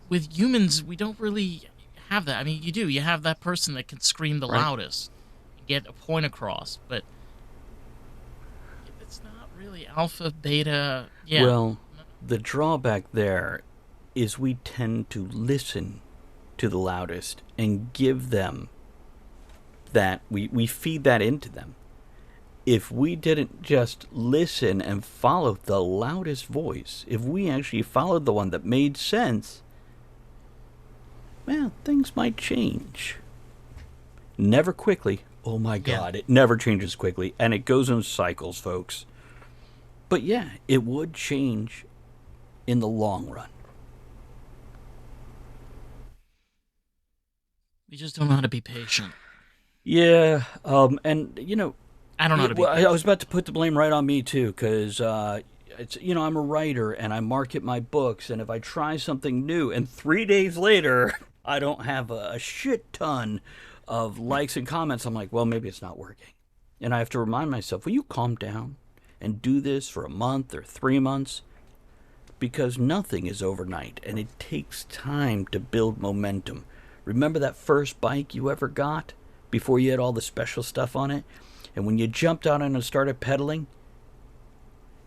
With humans, we don't really have that. I mean, you do. You have that person that can scream the Right. loudest and get a point across, but it's not really alpha, beta. Yeah. Well, the drawback there is we tend to listen to the loudest and give them that, we feed that into them. If we didn't just listen and follow the loudest voice, if we actually followed the one that made sense, well, things might change. Never quickly. Oh my Yeah. God, it never changes quickly, and it goes in cycles, folks. But yeah, it would change in the long run. We just don't know how to be patient. Yeah, and you know, I don't know how to be well, I was patient. about to put the blame right on me too, because it's, I'm a writer and I market my books, and if I try something new and 3 days later I don't have a shit ton of likes and comments, I'm like, well, maybe it's not working, and I have to remind myself, will you calm down and do this for a month or 3 months, because nothing is overnight and it takes time to build momentum. Remember that first bike you ever got before you had all the special stuff on it? And when you jumped on it and started pedaling,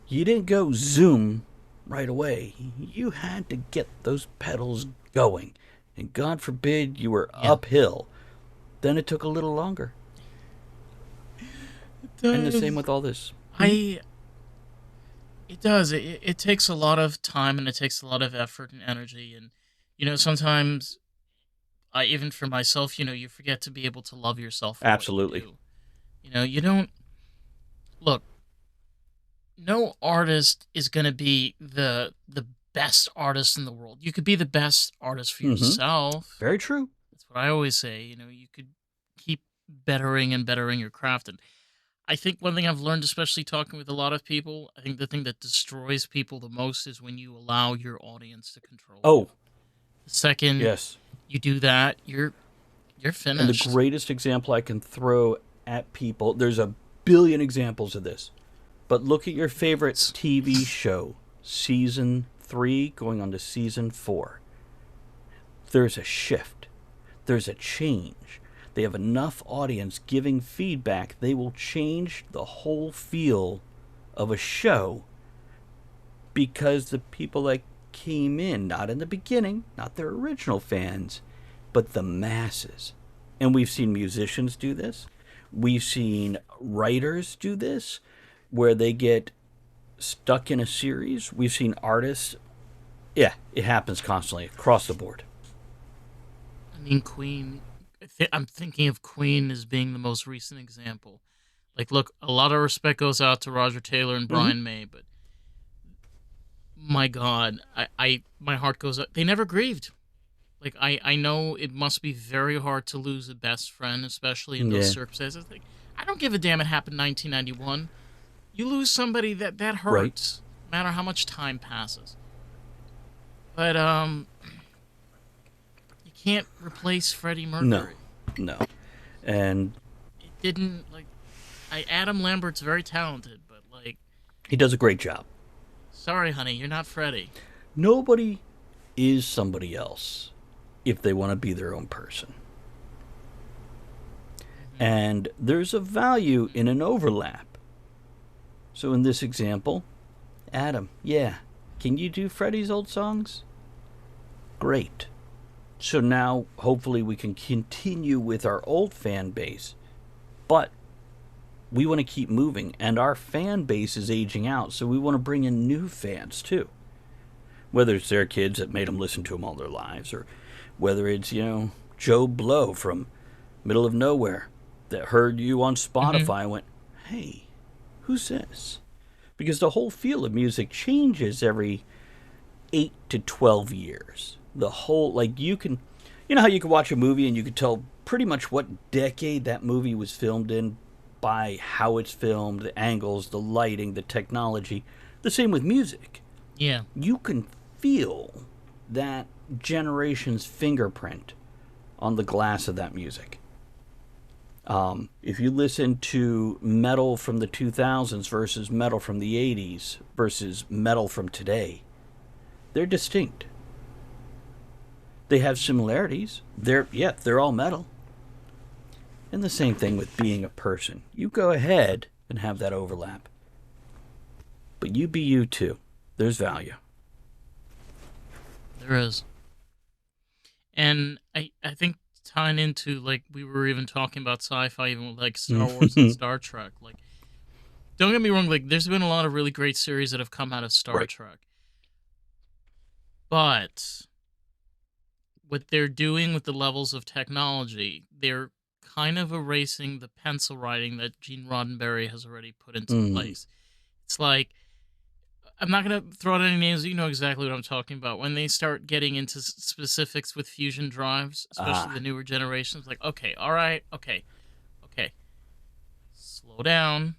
you didn't go zoom right away. You had to get those pedals going. And God forbid you were Yeah. uphill. Then it took a little longer. It And the same does. with all this. Hmm? I. It does. It takes a lot of time and it takes a lot of effort and energy. And, sometimes even for myself, you forget to be able to love yourself for what you Absolutely. do. You don't look. No artist is going to be the best artist in the world. You could be the best artist for Mm-hmm. yourself. Very true. That's what I always say. You could keep bettering and bettering your craft. And I think one thing I've learned, especially talking with a lot of people, I think the thing that destroys people the most is when you allow your audience to control you. Oh, The second yes. you do that, you're And the finished. greatest example I can throw at people, there's a billion examples of this, but look at your favorite It's- TV show, season 3 going on to season 4. There's a shift, there's a change. They have enough audience giving feedback, they will change the whole feel of a show because the people that came in, not in the beginning, not their original fans, but the masses. And we've seen musicians do this. We've seen writers do this, where they get stuck in a series. We've seen artists. Yeah, it happens constantly across the board. I mean, Queen. I'm thinking of Queen as being the most recent example. Like, look, a lot of respect goes out to Roger Taylor and Mm-hmm. Brian May, but my God, my heart goes out. They never grieved. Like, I know it must be very hard to lose a best friend, especially in those Yeah, circumstances. Like, I don't give a damn. It happened in 1991. You lose somebody that right. hurts, no matter how much time passes. But you can't replace Freddie No, Mercury. no. And It didn't like. Adam Lambert's very talented, but like, he does a great job. sorry, honey, you're not Freddie. Nobody is somebody else if they want to be their own person. Hmm. And there's a value in an overlap. So in this example, Adam, yeah, can you do Freddie's old songs? Great. So now hopefully we can continue with our old fan base, but we want to keep moving and our fan base is aging out, so we want to bring in new fans too. Whether it's their kids that made them listen to them all their lives, or whether it's, Joe Blow from middle of nowhere that heard you on Hmm. Spotify and went, hey, who's this? Because the whole feel of music changes every 8 to 12 years. The whole, like, you know how you can watch a movie and you can tell pretty much what decade that movie was filmed in by how it's filmed, the angles, the lighting, the technology. The same with music. Yeah. You can feel that generation's fingerprint on the glass of that music. If you listen to metal from the 2000s versus metal from the 80s versus metal from today, they're distinct. They have similarities. They're all metal. And the same thing with being a person. You go ahead and have that overlap. But you be you too. There's value. There is. And I think tying into like we were even talking about sci-fi, even with like Star Wars and Star Trek. Like, don't get me wrong, like there's been a lot of really great series that have come out of Star Right. Trek, but what they're doing with the levels of technology, they're kind of erasing the pencil writing that Gene Roddenberry has already put into Mm. place. It's like I'm not gonna throw out any names. You know exactly what I'm talking about. When they start getting into specifics with fusion drives, especially Ah, the newer generations, like okay, all right, okay, okay, slow down,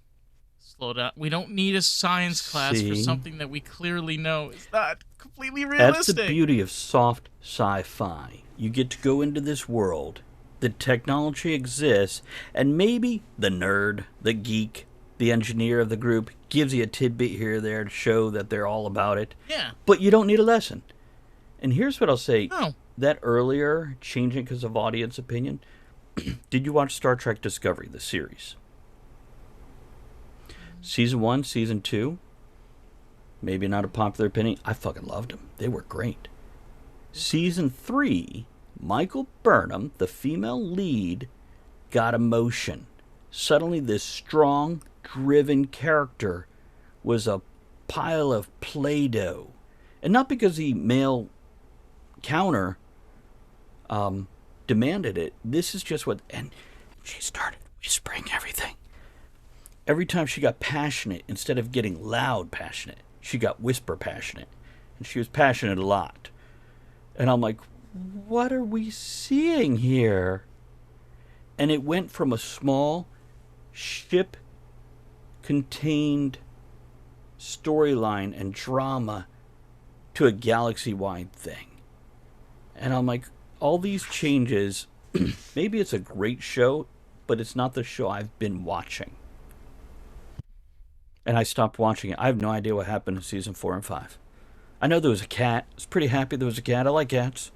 slow down. We don't need a science class for see? something that we clearly know is not completely That's the realistic. beauty of soft sci fi. You get to go into this world. The technology exists, and maybe the nerd, the geek, the engineer of the group gives you a tidbit here or there to show that they're all about it. Yeah, But you don't need a lesson. And here's what I'll say no, that earlier, changing because of audience opinion, did you watch Star Trek Discovery, the series? Season 1, Season 2, maybe not a popular opinion. I fucking loved them. They were great. Season 3, Michael Burnham, the female lead, got emotion. Suddenly, this strong, driven character was a pile of Play Doh. And not because the male counter demanded it. This is just what. And she started whispering everything. Every time she got passionate, instead of getting loud passionate, she got whisper passionate. and she was passionate a lot. And I'm like, what are we seeing here? And it went from a small ship contained storyline and drama to a galaxy wide thing. And I'm like, all these changes, maybe it's a great show, but it's not the show I've been watching. And I stopped watching it. I have no idea what happened in season 4 and 5. I know there was a cat. I was pretty happy there was a cat. I like cats.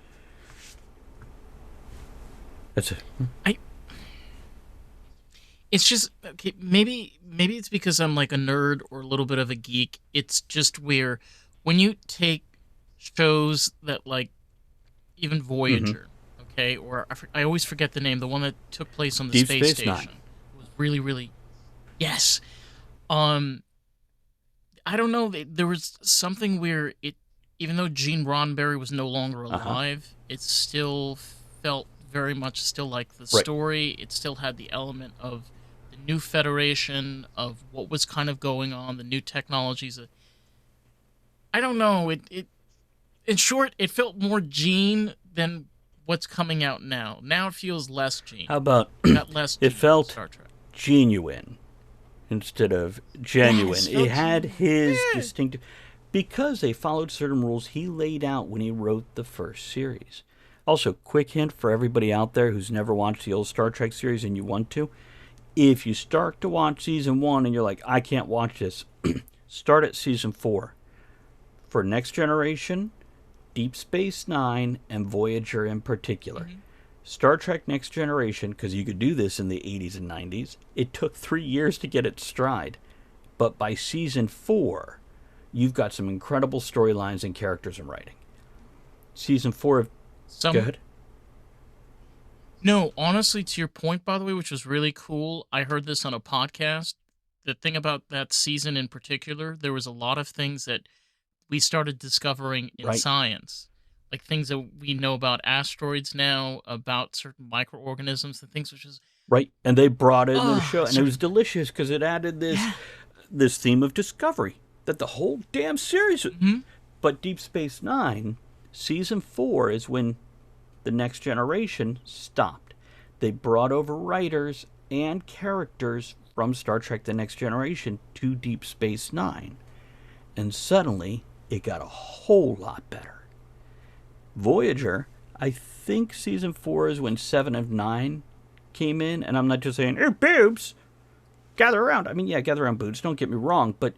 That's it. I It's just okay, maybe it's because I'm like a nerd or a little bit of a geek. It's just where when you take shows that like even Mm-hmm. Voyager, okay, or I always forget the name, the one that took place on the Deep space Space Nine. station. It was really yes. Um I don't know, there was something where it even though Gene Roddenberry was no longer Uh huh. alive, it still felt very much still like the Right. story. It still had the element of the new federation, of what was kind of going on, the new technologies. I don't know. It in short, it felt more Gene than what's coming out now. Now it feels less Gene. How about We got less it Gene in felt Star Trek. genuine instead of genuine? Yes, It felt had genuine. his Yeah. distinctive. Because they followed certain rules he laid out when he wrote the first series. Also, quick hint for everybody out there who's never watched the old Star Trek series and you want to. If you start to watch season 1 and you're like, I can't watch this, start at season 4. For Next Generation, Deep Space Nine, and Voyager in particular. Hmm. Star Trek Next Generation, because you could do this in the 80s and 90s, it took 3 years to get its stride. But by season 4, you've got some incredible storylines and characters and writing. Season 4 of. Go Some ahead. No, honestly, to your point, by the way, which was really cool, I heard this on a podcast. The thing about that season in particular, there was a lot of things that we started discovering in Right. science, like things that we know about asteroids now, about certain microorganisms, and things which is Right. And they brought it in the oh, show, and it was certain delicious because it added this yeah, this theme of discovery that the whole damn series. hmm But Deep Space Nine, season 4 is when the Next Generation stopped. They brought over writers and characters from Star Trek The Next Generation to Deep Space Nine. And suddenly, it got a whole lot better. Voyager, I think season 4 is when 7 of 9 came in. And I'm not just saying, hey, boobs, gather around. I mean, yeah, gather around, boobs, don't get me wrong. But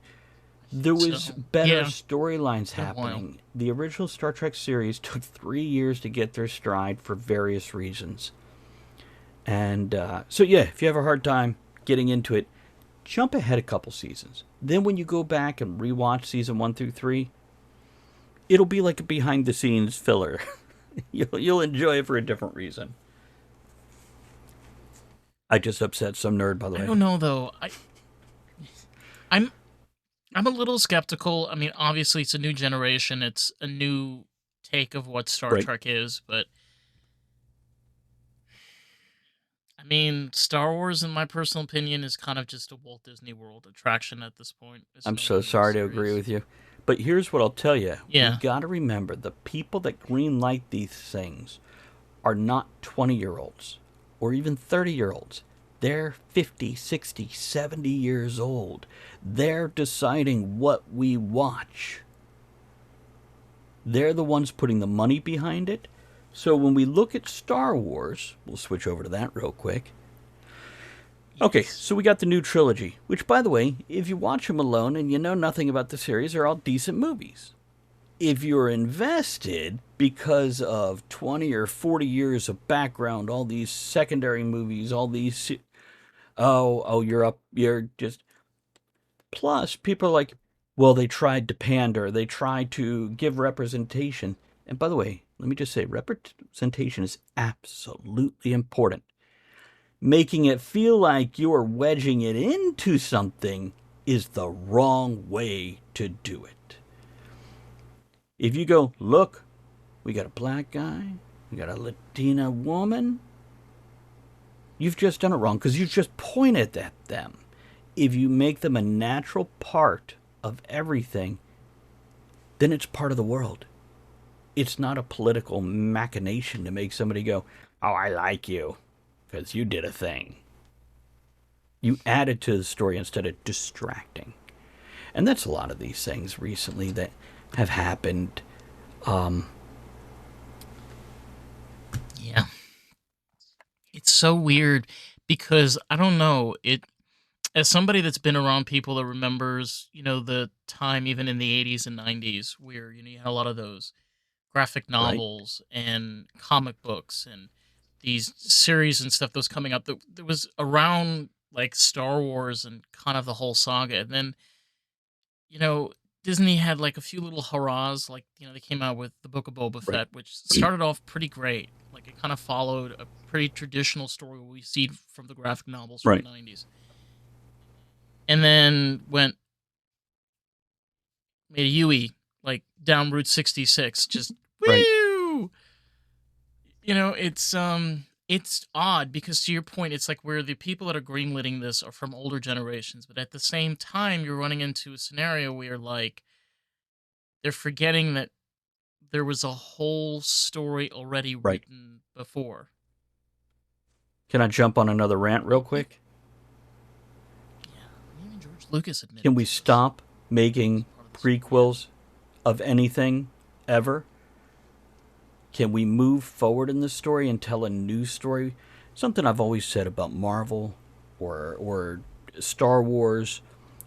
there was so better yeah, storylines been a while. happening. The original Star Trek series took 3 years to get their stride for various reasons. And so, yeah, if you have a hard time getting into it, jump ahead a couple seasons. Then, when you go back and rewatch season 1 through 3, it'll be like a behind the scenes filler. You'll enjoy it for a different reason. I just upset some nerd, by the I way. don't know though. I'm I'm a little skeptical. I mean, obviously, it's a new generation. It's a new take of what Star Right. Trek is, but I mean, Star Wars, in my personal opinion, is kind of just a Walt Disney World attraction at this point. It's I'm no so longer a sorry to agree series. with you. But here's what I'll tell you. Yeah. We've got to remember the people that greenlight these things are not 20-year-olds or even 30-year-olds. They're 50, 60, 70 years old. They're deciding what we watch. They're the ones putting the money behind it. So when we look at Star Wars, we'll switch over to that real quick. Okay, Yes. so we got the new trilogy, which, by the way, if you watch them alone and you know nothing about the series, are all decent movies. If you're invested because of 20 or 40 years of background, all these secondary movies, all these. Oh, you're up. You're just. Plus, people are like, well, they tried to pander, they tried to give representation. And by the way, let me just say, representation is absolutely important. Making it feel like you're wedging it into something is the wrong way to do it. If you go, look, we got a black guy, we got a Latina woman, you've just done it wrong because you've just pointed at them. If you make them a natural part of everything, then it's part of the world. It's not a political machination to make somebody go, "Oh, I like you because you did a thing." You added to the story instead of distracting. And that's a lot of these things recently that have happened. Um, Yeah. It's so weird because I don't know, it as somebody that's been around people that remembers, the time even in the 80s and 90s where, you had a lot of those graphic right, novels and comic books and these series and stuff that was coming up that was around like Star Wars and kind of the whole saga. And then, you know, Disney had like a few little hurrahs, like, they came out with the Book of Boba right, Fett, which started off pretty great. Like it kind of followed a pretty traditional story we see from the graphic novels from the right, 90s. And then made a Yui like down Route 66, just right, woo. It's odd because to your point, it's like where the people that are greenlighting this are from older generations, but at the same time, you're running into a scenario where like they're forgetting that there was a whole story already right. written before. Can I jump on another rant real Yeah, quick? and even George Lucas Can admitted we to this. stop This making is part of this. Yeah. prequels of anything ever? Can we move forward in the story and tell a new story? Something I've always said about Marvel or Star Wars.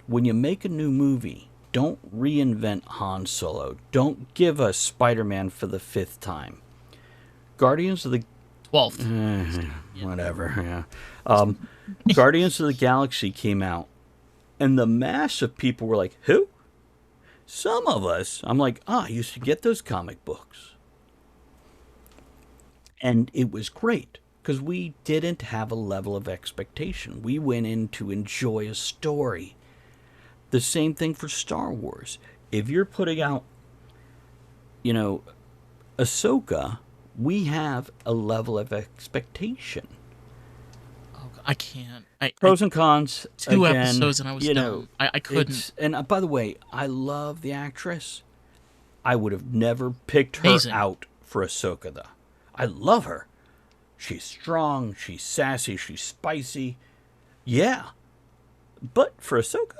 When you make a new movie, don't reinvent Han Solo. Don't give us Spider-Man for the fifth time. Guardians of the 12th. Yeah. whatever, yeah. Um, Guardians of the Galaxy came out, and the mass of people were like, "Who?" Some of us, I'm like, I used to get those comic books. And it was great because we didn't have a level of expectation. We went in to enjoy a story. The same thing for Star Wars. If you're putting out, you know, Ahsoka, we have a level of expectation. Oh, I can't. I Pros and cons, two again, episodes and I was done. I couldn't. it's, and by the way, I love the actress. I would have never picked her Amazing. out for Ahsoka, though. I love her. She's strong, she's sassy, she's spicy. Yeah, but for Ahsoka,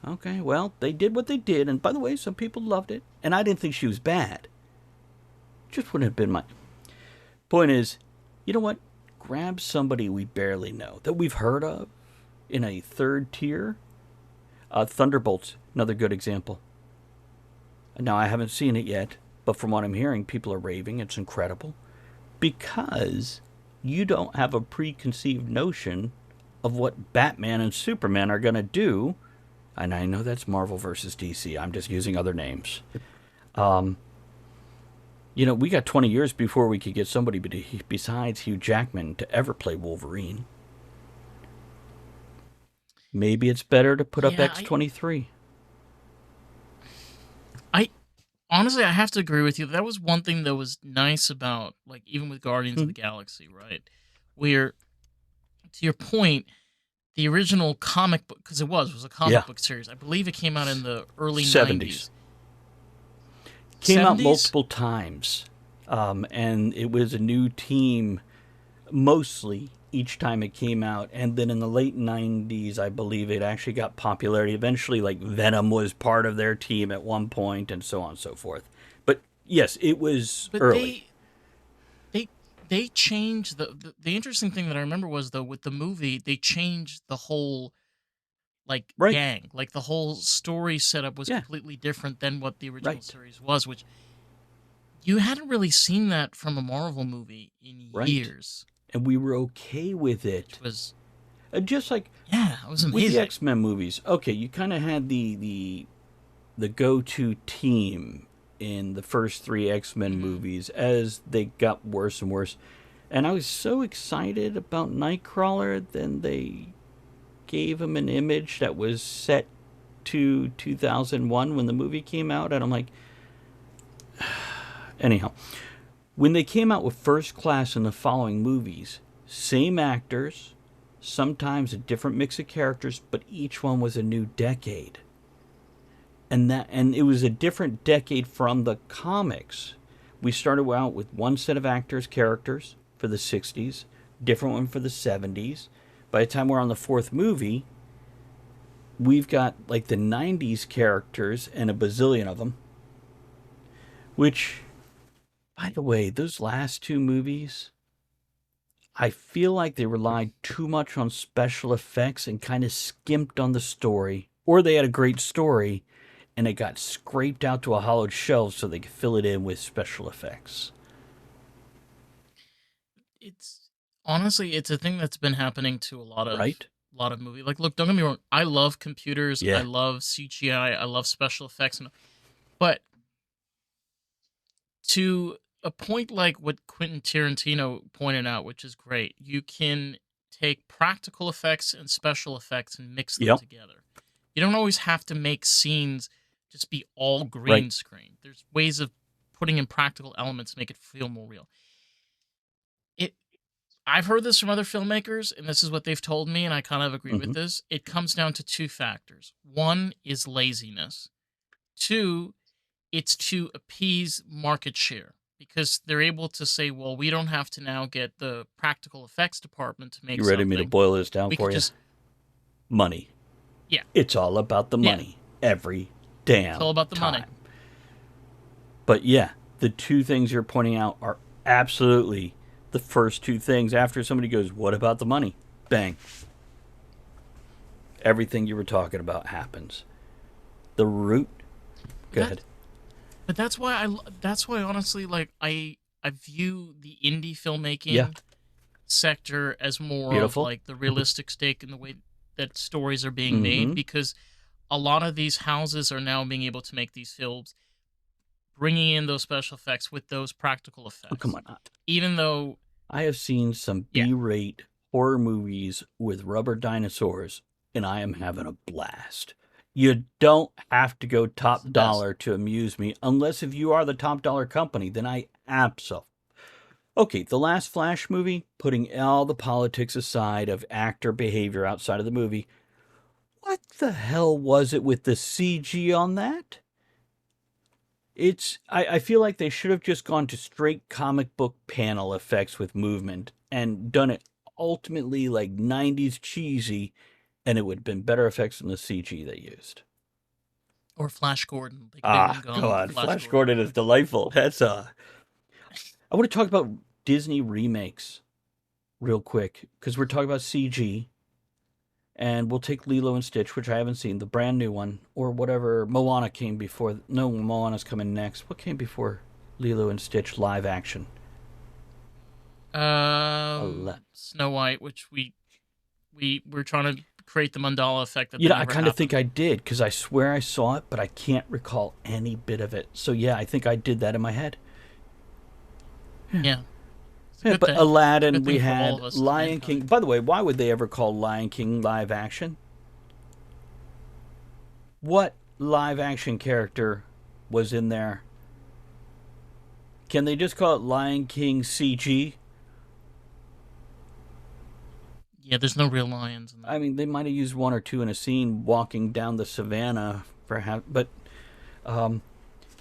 okay, well, they did what they did, and by the way, some people loved it, and I didn't think she was bad. Just wouldn't have been my point. Is, you know what? Grab somebody we barely know that we've heard of in a third tier. Thunderbolts, another good example. Now I haven't seen it yet, but from what I'm hearing, people are raving. It's incredible because you don't have a preconceived notion of what Batman and Superman are going to do. And I know that's Marvel versus DC. I'm just using other names. Um, we got 20 years before we could get somebody besides Hugh Jackman to ever play Wolverine. Maybe it's better to put up Yeah, X-23. I honestly, I have to agree with you. That was one thing that was nice about, like, even with Guardians of Hmm. the Galaxy, right? Where, to your point, the original comic book, because it was a Yeah, comic book series. I believe it came out in the early 70s. 90s. Came out 70s? multiple times, and it was a new team mostly each time it came out. And then in the late 90s, I believe it actually got popularity. Eventually, like Venom was part of their team at one point, and so on and so forth. But yes, it was But early. they they changed the interesting thing that I remember was, though, with the movie, they changed the whole, like, Right. gang. Like, the whole story setup was Yeah. completely different than what the original Right. series was, which you hadn't really seen that from a Marvel movie in Right. years, And we were okay with which it. was, Just like yeah, it was with the amazing. X-Men movies. Okay, you kind of had the go-to team in the first three X-Men Mhm. movies as they got worse and worse. And I was so excited about Nightcrawler, then they gave him an image that was set to 2001 when the movie came out, and I'm like, anyhow, when they came out with First Class in the following movies, same actors, sometimes a different mix of characters, but each one was a new decade. and it was a different decade from the comics. We started out with one set of actors, characters for the 60s, different one for the 70s. By the time we're on the fourth movie, we've got like the 90s characters and a bazillion of them, which, by the way, those last two movies, I feel like they relied too much on special effects and kind of skimped on the story. Or they had a great story and it got scraped out to a hollowed shelf so they could fill it in with special effects. It's honestly, it's a thing that's been happening to Right? a lot of movies. Like, look, don't get me wrong. I love computers. I Yeah. love CGI. I love special effects, but to a point like what Quentin Tarantino pointed out, which is great, you can take practical effects and special effects and mix them Yep. together. You don't always have to make scenes just be all Right. green screen. There's ways of putting in practical elements to make it feel more real. It I've heard this from other filmmakers, and this is what they've told me, and I kind of agree with Hmm. this. It comes down to two factors. One is laziness. Two, it's to appease market share because they're able to say, well, we don't have to now get the practical effects department to make You ready me to something. boil this down We could for you? just, Money. yeah, It's all about the yeah, money every it's damn all about the money. time. But yeah, the two things you're pointing out are absolutely the first two things after somebody goes, "What about the money?" Bang. Everything you were talking about happens. The root. But Go ahead. that's why that's why honestly, like I view the indie Yeah. filmmaking sector as more of Beautiful. like the realistic stake in the way that stories are being made Mm-hmm. because a lot of these houses are now being able to make these films bringing in those special effects with those practical Oh, come effects. on. Even though, I have seen some yeah, B-rate horror movies with rubber dinosaurs, and I am having a blast. You don't have to go it's the top best. dollar to amuse me, unless if you are the top dollar company, then I absolutely. Okay, the last Flash movie, putting all the politics aside of actor behavior outside of the movie, what the hell was it with the CG on that? I feel like they should have just gone to straight comic book panel effects with movement and done it ultimately like 90s cheesy, and it would have been better effects than the CG they used. Or Flash Gordon. They could have even Ah, gone with the God, Flash Flash Gordon Gordon is effect. delightful. I want to talk about Disney remakes real quick because we're talking about CG, and we'll take Lilo and Stitch, which I haven't seen, the brand new one, or whatever. Moana came before. No, Moana's coming next. What came before Lilo and Stitch live action? Snow White, which we're trying to create the mandala effect that You that know, I never kind of think happened. I did because I swear I saw it, but I can't recall any bit of it. So yeah, I think I did that in my head. Yeah, it's a Yeah, good but thing. It's a Aladdin, good we thing for all had of us as Lion King. mankind. By the way, why would they ever call Lion King live action? What live action character was in there? Can they just call it Lion King CG? Yeah, there's no real lions in I that. mean, they might have used one or two in a scene walking down the savannah, perhaps, but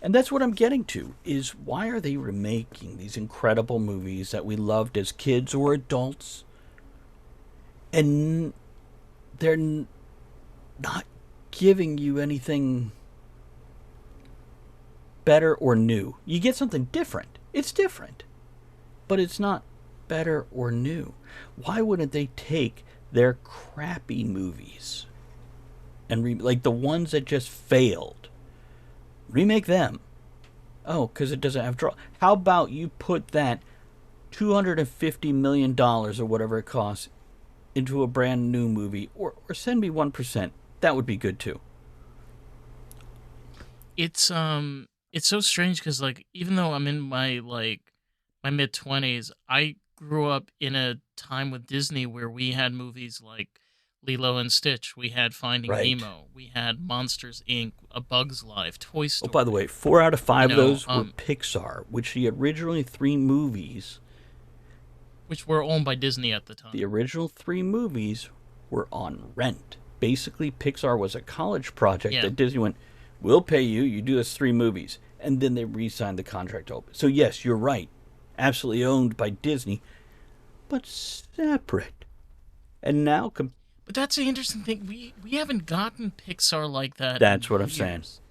and that's what I'm getting to is why are they remaking these incredible movies that we loved as kids or adults and they're not giving you anything better or new. You get something different. It's different, but it's not better or new. Why wouldn't they take their crappy movies and like the ones that just failed, remake them? Oh, because it doesn't have draw. How about you put that $250 million or whatever it costs into a brand new movie, or send me 1%. That would be good too. It's so strange because like even though I'm in my my mid 20s, I grew up in a time with Disney where we had movies like Lilo and Stitch, we had Finding Right. Nemo, we had Monsters Inc., A Bug's Life, Toy Oh, by the Story. way, 4 out of 5 You of know, those were Pixar, which the originally three movies, which were owned by Disney at the the time. original three movies were on rent. Basically, Pixar was a college project Yeah, that Disney went, We'll pay you. You do us 3 movies. And then they re-signed the contract to open. So yes, you're right. Absolutely owned by Disney, but separate. And now But that's the interesting thing. We haven't gotten Pixar like that in that's what I'm saying. years.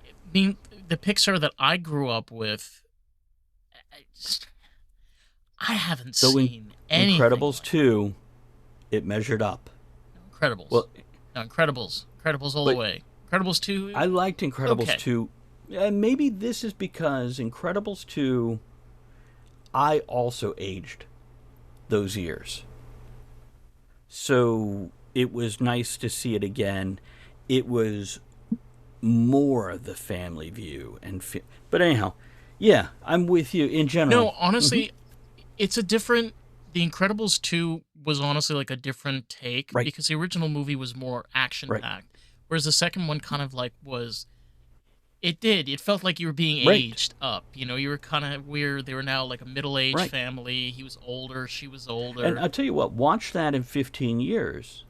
I mean, the Pixar that I grew up with, I, just, I haven't So in seen anything Incredibles like it. 2, it measured up. No, Incredibles. Well, No, Incredibles. Incredibles all the but way. Incredibles 2, I liked Incredibles okay. 2. And maybe this is because Incredibles 2, I also aged those years. So it was nice to see it again. It was more the family view. But anyhow, yeah, I'm with you in general. No, honestly, it's a different. The Incredibles 2 was honestly like a different take Right, because the original movie was more action right, packed, whereas the second one kind of like was. It did. It felt like you were being right, aged up. You were kind of weird. They were now like a middle aged right. family. He was older. She was And older. I'll tell you what, watch that in 15 years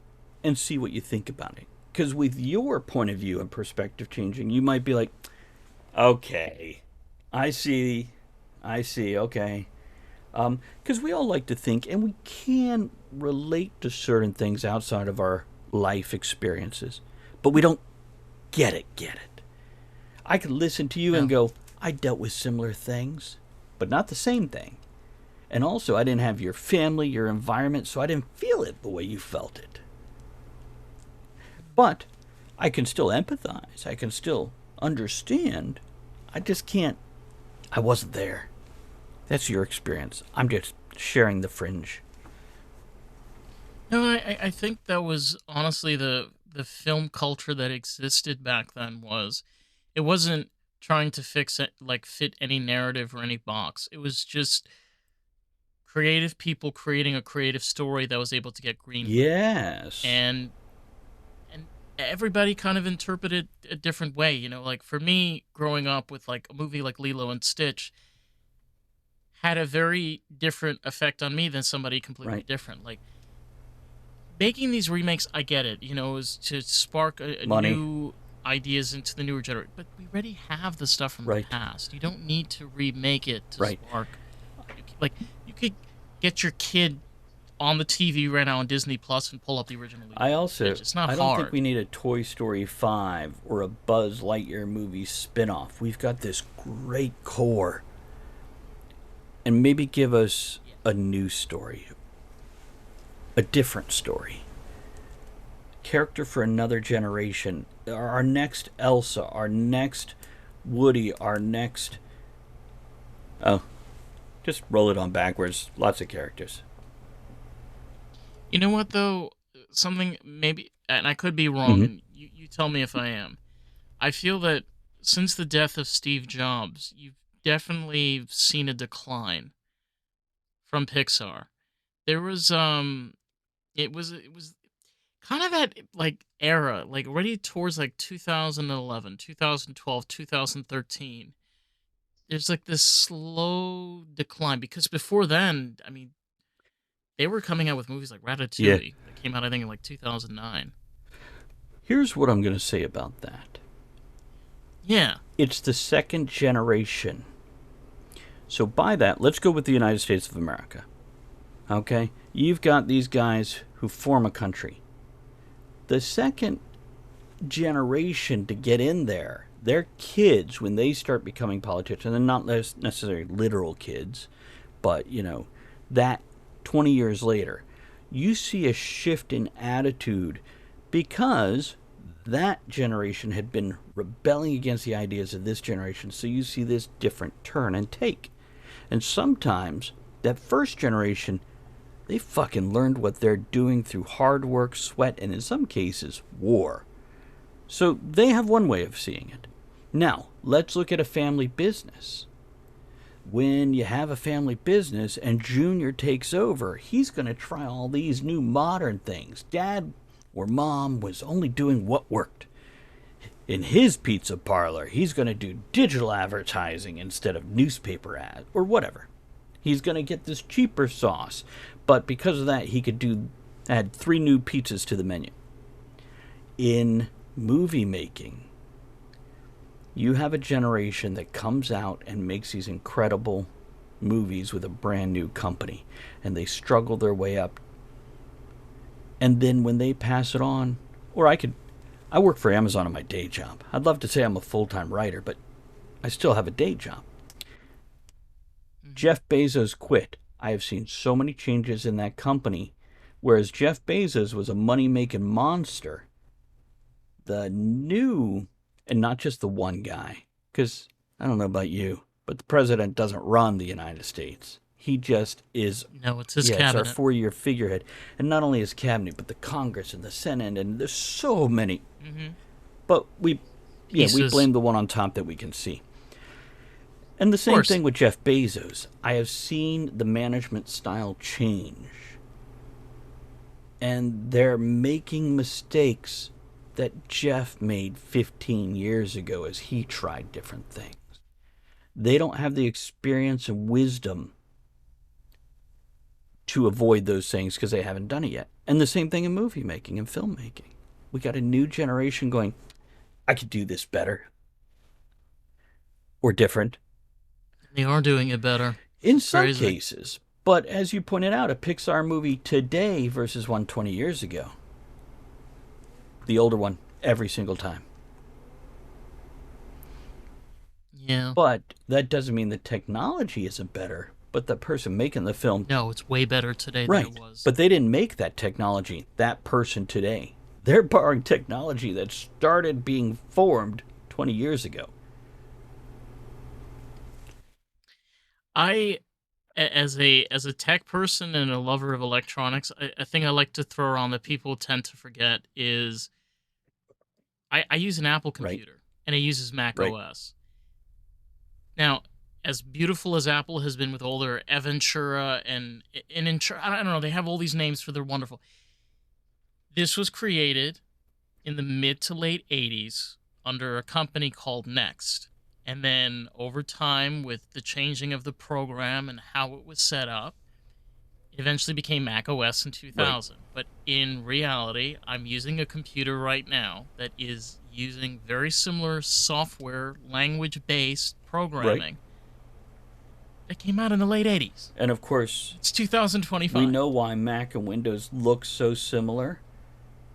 and see what you think about it. Because with your point of view and perspective changing, you might be like, okay, I see, I see, okay. Because we all like to think, and we can relate to certain things outside of our life experiences, but we don't get it. I could listen to you and Yeah. go, I dealt with similar things, but not the same thing. And also, I didn't have your family, your environment, so I didn't feel it the way you felt it. But I can still empathize. I can still understand. I just can't. I wasn't there. That's your experience. I'm just sharing the fringe. No, I think that was honestly the film culture that existed back then was it wasn't trying to fix it like fit any narrative or any box. It was just creative people creating a creative story that was able to get greenlit. Yes. And and everybody kind of interpreted a different way. Like for me growing up with like a movie like Lilo and Stitch had a very different effect on me than somebody completely Right. different. Like making these remakes, I get it, is to spark a Money. new ideas into the newer generation. But we already have the stuff from the Right. past. You don't need to remake it to Right. spark. Like you could get your kid on the TV right now on Disney Plus and pull up the original Lilo I and also. Stitch. It's not I don't think hard. we need a Toy Story 5 or a Buzz Lightyear movie spin off. We've got this great core. And maybe give us Yeah. a new story, a different story. Character for another generation. Our next Elsa, our next Woody, our next. Oh, just roll it on backwards. Lots of characters. You know what though? Something maybe, and I could be wrong, Mm-hmm. and you tell me if I am. I feel that since the death of Steve Jobs, you've definitely seen a decline from Pixar. There was it was kind of that like era, like already towards like 2011, 2012, 2013. There's like this slow decline because before then, I mean, they were coming out with movies like Yeah. Ratatouille that came out I think in like 2009. Here's what I'm going to say about that. Yeah. It's the second generation. So by that, let's go with the United States of America. Okay? You've got these guys who form a country. The second generation to get in there, their kids, when they start becoming politicians, and not necessarily literal kids, but, that 20 years later, you see a shift in attitude because that generation had been rebelling against the ideas of this generation. So you see this different turn and take. And sometimes that first generation, they fucking learned what they're doing through hard work, sweat, and in some cases, war. So they have one way of seeing it. Now, let's look at a family business. When you have a family business and Junior takes over, he's going to try all these new modern things. Dad or mom was only doing what worked. In his pizza parlor, he's going to do digital advertising instead of newspaper ads or whatever. He's going to get this cheaper sauce, but because of that, he could add 3 new pizzas to the menu. In movie making, You have a generation that comes out and makes these incredible movies with a brand new company, and they struggle their way up. And then when they pass it on, or I work for Amazon in my day job. I'd love to say I'm a full time writer, but I still have a day job. Hmm. Jeff Bezos quit. I have seen so many changes in that company. Whereas Jeff Bezos was a money making monster, the new, and not just the one guy, because I don't know about you, but the president doesn't run the United States. He just is, No, it's his yeah, it's our cabinet. 4 year figurehead. And not only his cabinet, but the Congress and the Senate, and there's so many. Hmm. But yeah, we Pieces, blame the one on top that we can see. And the of same course. thing with Jeff Bezos. I have seen the management style change, and they're making mistakes that Jeff made 15 years ago as he tried different things. They don't have the experience and wisdom to avoid those things because they haven't done it yet. And the same thing in movie making and filmmaking. We got a new generation going, I could do this better or different They are doing it better, which in is some crazy. cases. But as you pointed out, a Pixar movie today versus one 20 years ago, the older one every single time. Yeah. But that doesn't mean the technology isn't better. But the person making the film, No, it's way better today than it right. was. But they didn't make that technology, that person today. They're borrowing technology that started being formed 20 years ago. I, as a tech person and a lover of electronics, I think I like to throw around that people tend to forget is I use an Apple Right, computer and it uses Mac right. OS. Now, as beautiful as Apple has been with all their Aventura and I don't know, they have all these names for their wonderful. This was created in the mid to late 80s under a company called Next. And then over time, with the changing of the program and how it was set up, it eventually became Mac OS in Right, 2000. But in reality, I'm using a computer right now that is using very similar software, language based right. programming that came out in the late 80s. And of course, It's we 2025. know why Mac and Windows look so similar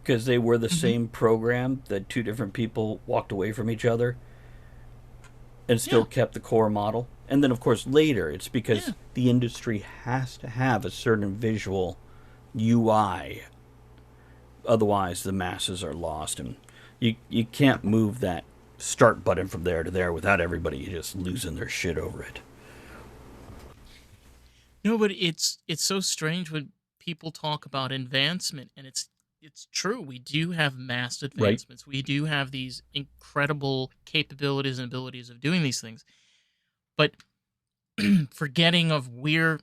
because they were the Hmm. same program that two different people walked away from each other and Yeah, still kept the core model. And then, of course, later it's because yeah. the industry has to have a certain visual UI. Otherwise, the masses are lost, and you can't move that start button from there to there without everybody just losing their shit over it. No, but it's so strange when people talk about advancement, and it's true. We do have mass Right, advancements. We do have these incredible capabilities and abilities of doing these things. But forgetting of where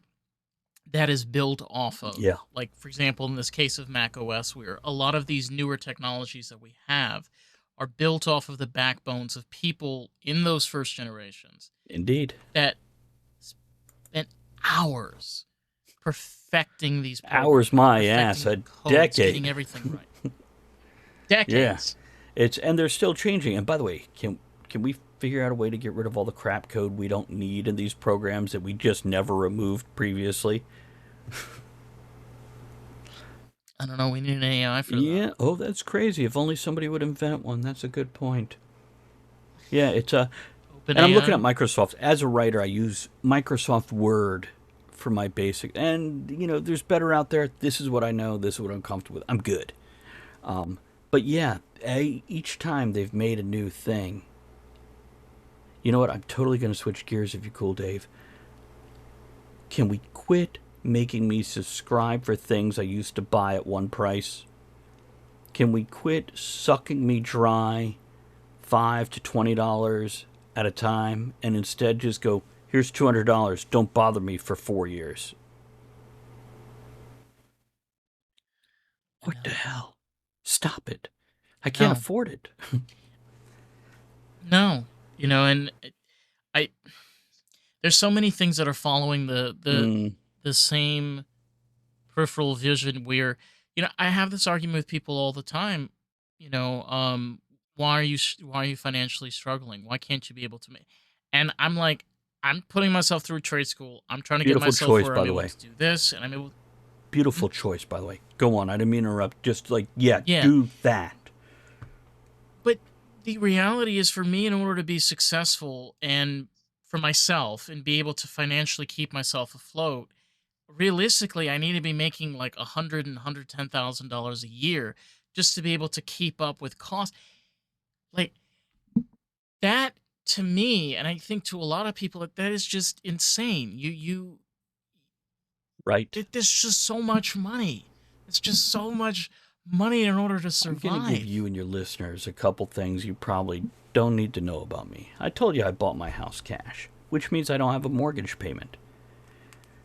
that is built off of. yeah, Like, for example, in this case of Mac OS, where a lot of these newer technologies that we have are built off of the backbones of people in those first generations indeed. that spent hours perfecting these Hours programs, my ass, perfecting the a codes, getting decade. everything right. Yeah, Decades. and they're still changing. And by the way, can we figure out a way to get rid of all the crap code we don't need in these programs that we just never removed previously? I don't know. We need an AI for that. Yeah. Oh, that's crazy. If only somebody would invent one. That's a good point. Yeah, it's a. Open And I'm looking at AI. Microsoft. As a writer, I use Microsoft Word for my basic. And, there's better out there. This is what I know. This is what I'm comfortable with. I'm good. But yeah, each time they've made a new thing. You know what? I'm totally going to switch gears if you're cool, Dave. Can we quit making me subscribe for things I used to buy at one price? Can we quit sucking me dry $5 to $20 at a time and instead just go, here's $200, don't bother me for 4 years? I What the know. hell? Stop it. I I can't know. afford it. No. And I there's so many things that are following Mm, the same peripheral vision where I have this argument with people all the time. you know um why are you financially struggling? Why can't you be able to make? And I'm like, I'm putting myself through trade school. I'm trying to get Beautiful myself choice, where by I'm the able way. to do this, and I'm able. Beautiful Mm, choice, by the way. Go on. I didn't mean to interrupt. Just like, yeah, yeah, do that. but the reality is, for me, in order to be successful and for myself and be able to financially keep myself afloat, realistically, I need to be making like $110,000 a year just to be able to keep up with costs. Like that to me, and I think to a lot of people, that is just insane. Right? There's just so much money. It's just so much money in order to I'm going to give survive. you and your listeners a couple things you probably don't need to know about me. I told you I bought my house cash, which means I don't have a mortgage payment.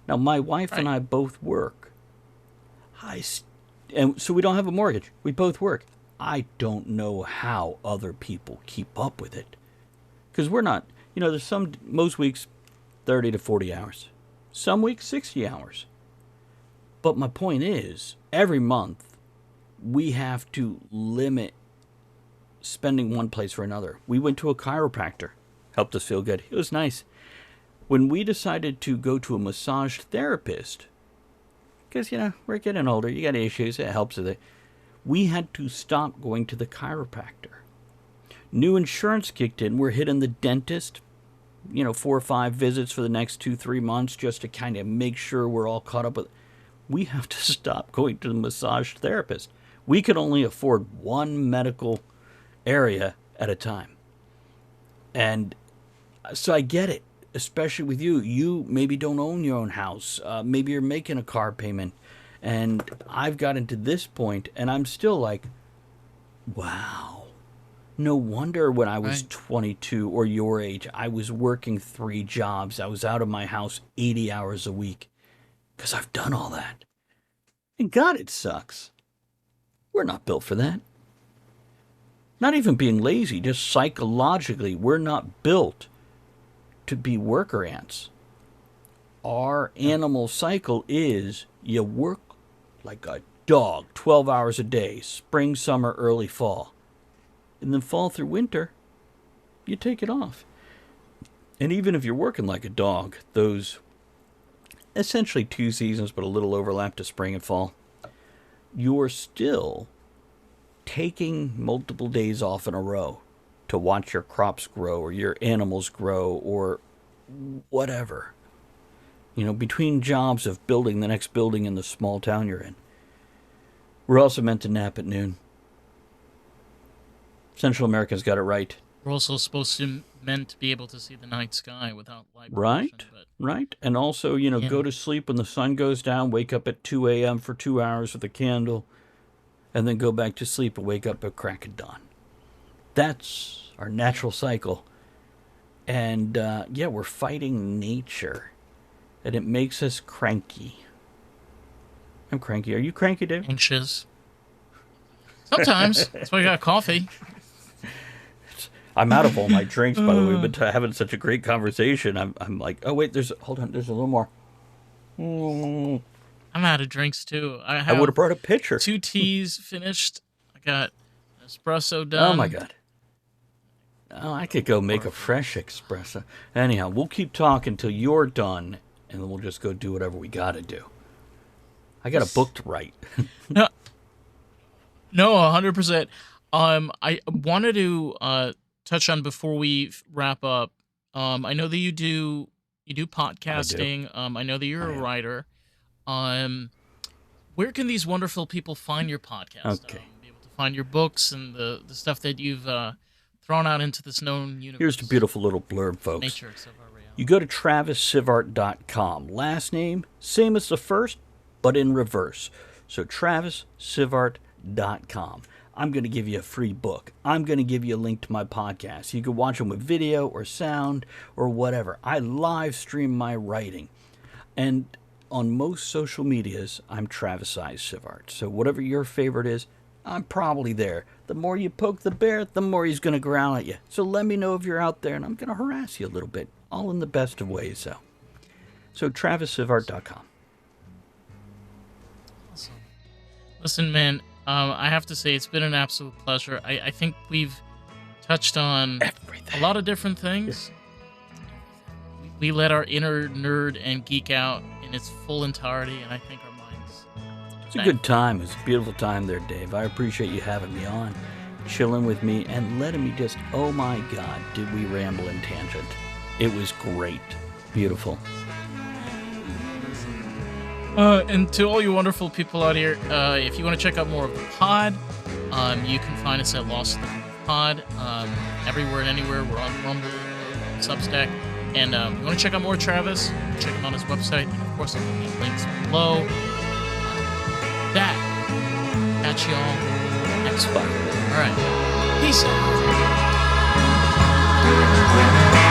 Now, my wife and Right. I both work. And so we don't have a mortgage. We both work. I don't know how other people keep up with it. Because we're not, there's most weeks, 30 to 40 hours. Some weeks, 60 hours. But my point is, every month, we have to limit spending one place for another. We went to a chiropractor, helped us feel good. It was nice. When we decided to go to a massage therapist, because, we're getting older, you got issues, it helps with it. We had to stop going to the chiropractor. New insurance kicked in. We're hitting the dentist, 4 or 5 visits for the next 2, 3 months just to kind of make sure we're all caught up with. We have to stop going to the massage therapist. We could only afford one medical area at a time. And so I get it, especially with you. You maybe don't own your own house. Maybe you're making a car payment. And I've gotten to this point, and I'm still like, wow. No wonder when I was Right. 22 or your age, I was working 3 jobs. I was out of my house 80 hours a week because I've done all that. And God, it sucks. We're not built for that. Not even being lazy, just psychologically, we're not built to be worker ants. Our No. animal cycle is you work like a dog 12 hours a day, spring, summer, early fall. And then fall through winter, you take it off. And even if you're working like a dog, those essentially 2 seasons, but a little overlap to spring and fall, you're still taking multiple days off in a row to watch your crops grow or your animals grow or whatever. Between jobs of building the next building in the small town you're in. We're also meant to nap at noon. Central America's got it right. We're also supposed to meant to be able to see the night sky without light Right? pollution, but Right? And also, yeah. go to sleep when the sun goes down, wake up at 2 a.m. for 2 hours with a candle, and then go back to sleep and wake up at crack of dawn. That's our Yeah. natural cycle. And yeah, we're fighting nature. And it makes us cranky. I'm cranky. Are you cranky, Dave? Anxious. Sometimes. That's why I got coffee. I'm out of all my drinks, by the way. We've Uh, been having such a great conversation. I'm like, oh, wait, hold on, there's a little more. I'm out of drinks too. I I would have have brought a pitcher. 2 teas finished. I got espresso Oh, my done. God. Oh, I could go make a Water, fresh espresso. Anyhow, we'll keep talking till you're done, and then we'll just go do whatever we got to do. I got a book to write. No, no, 100%. I wanted to touch on before we wrap up. I know that you do I do. podcasting. I know that you're I a am. writer. Um, where can these wonderful people find your podcast? Okay. Be able to find your books and the stuff that you've thrown out into this known Here's the universe, beautiful little blurb, the folks. matrix of our You reality. go to TravisSivart.com. Last name, same as the first, but in reverse. So TravisSivart.com. I'm going to give you a free book. I'm going to give you a link to my podcast. You can watch them with video or sound or whatever. I live stream my writing. And on most social medias, I'm Travis Sivart. So whatever your favorite is, I'm probably there. The more you poke the bear, the more he's going to growl at you. So let me know if you're out there, and I'm going to harass you a little bit, all in the best of ways, though. So TravisSivart.com. Awesome. Listen, man, I have to say it's been an absolute pleasure. I think we've touched on a Everything. lot of different things. We let our inner nerd and geek out in its full entirety, and I think our minds It's a thank. good time. It's a beautiful time there, Dave. I appreciate you having me on, chilling with me, and letting me just, oh my God, did we ramble in tangent. It was great. Beautiful. And to all you wonderful people out here, if you want to check out more of the pod, you can find us at Lost in the Groove Pod. Everywhere and anywhere. We're on Rumble, Substack. And you want to check out more Travis, check him on his website. And of course, I'll leave links below. That. Catch y'all next week. All right. Peace out.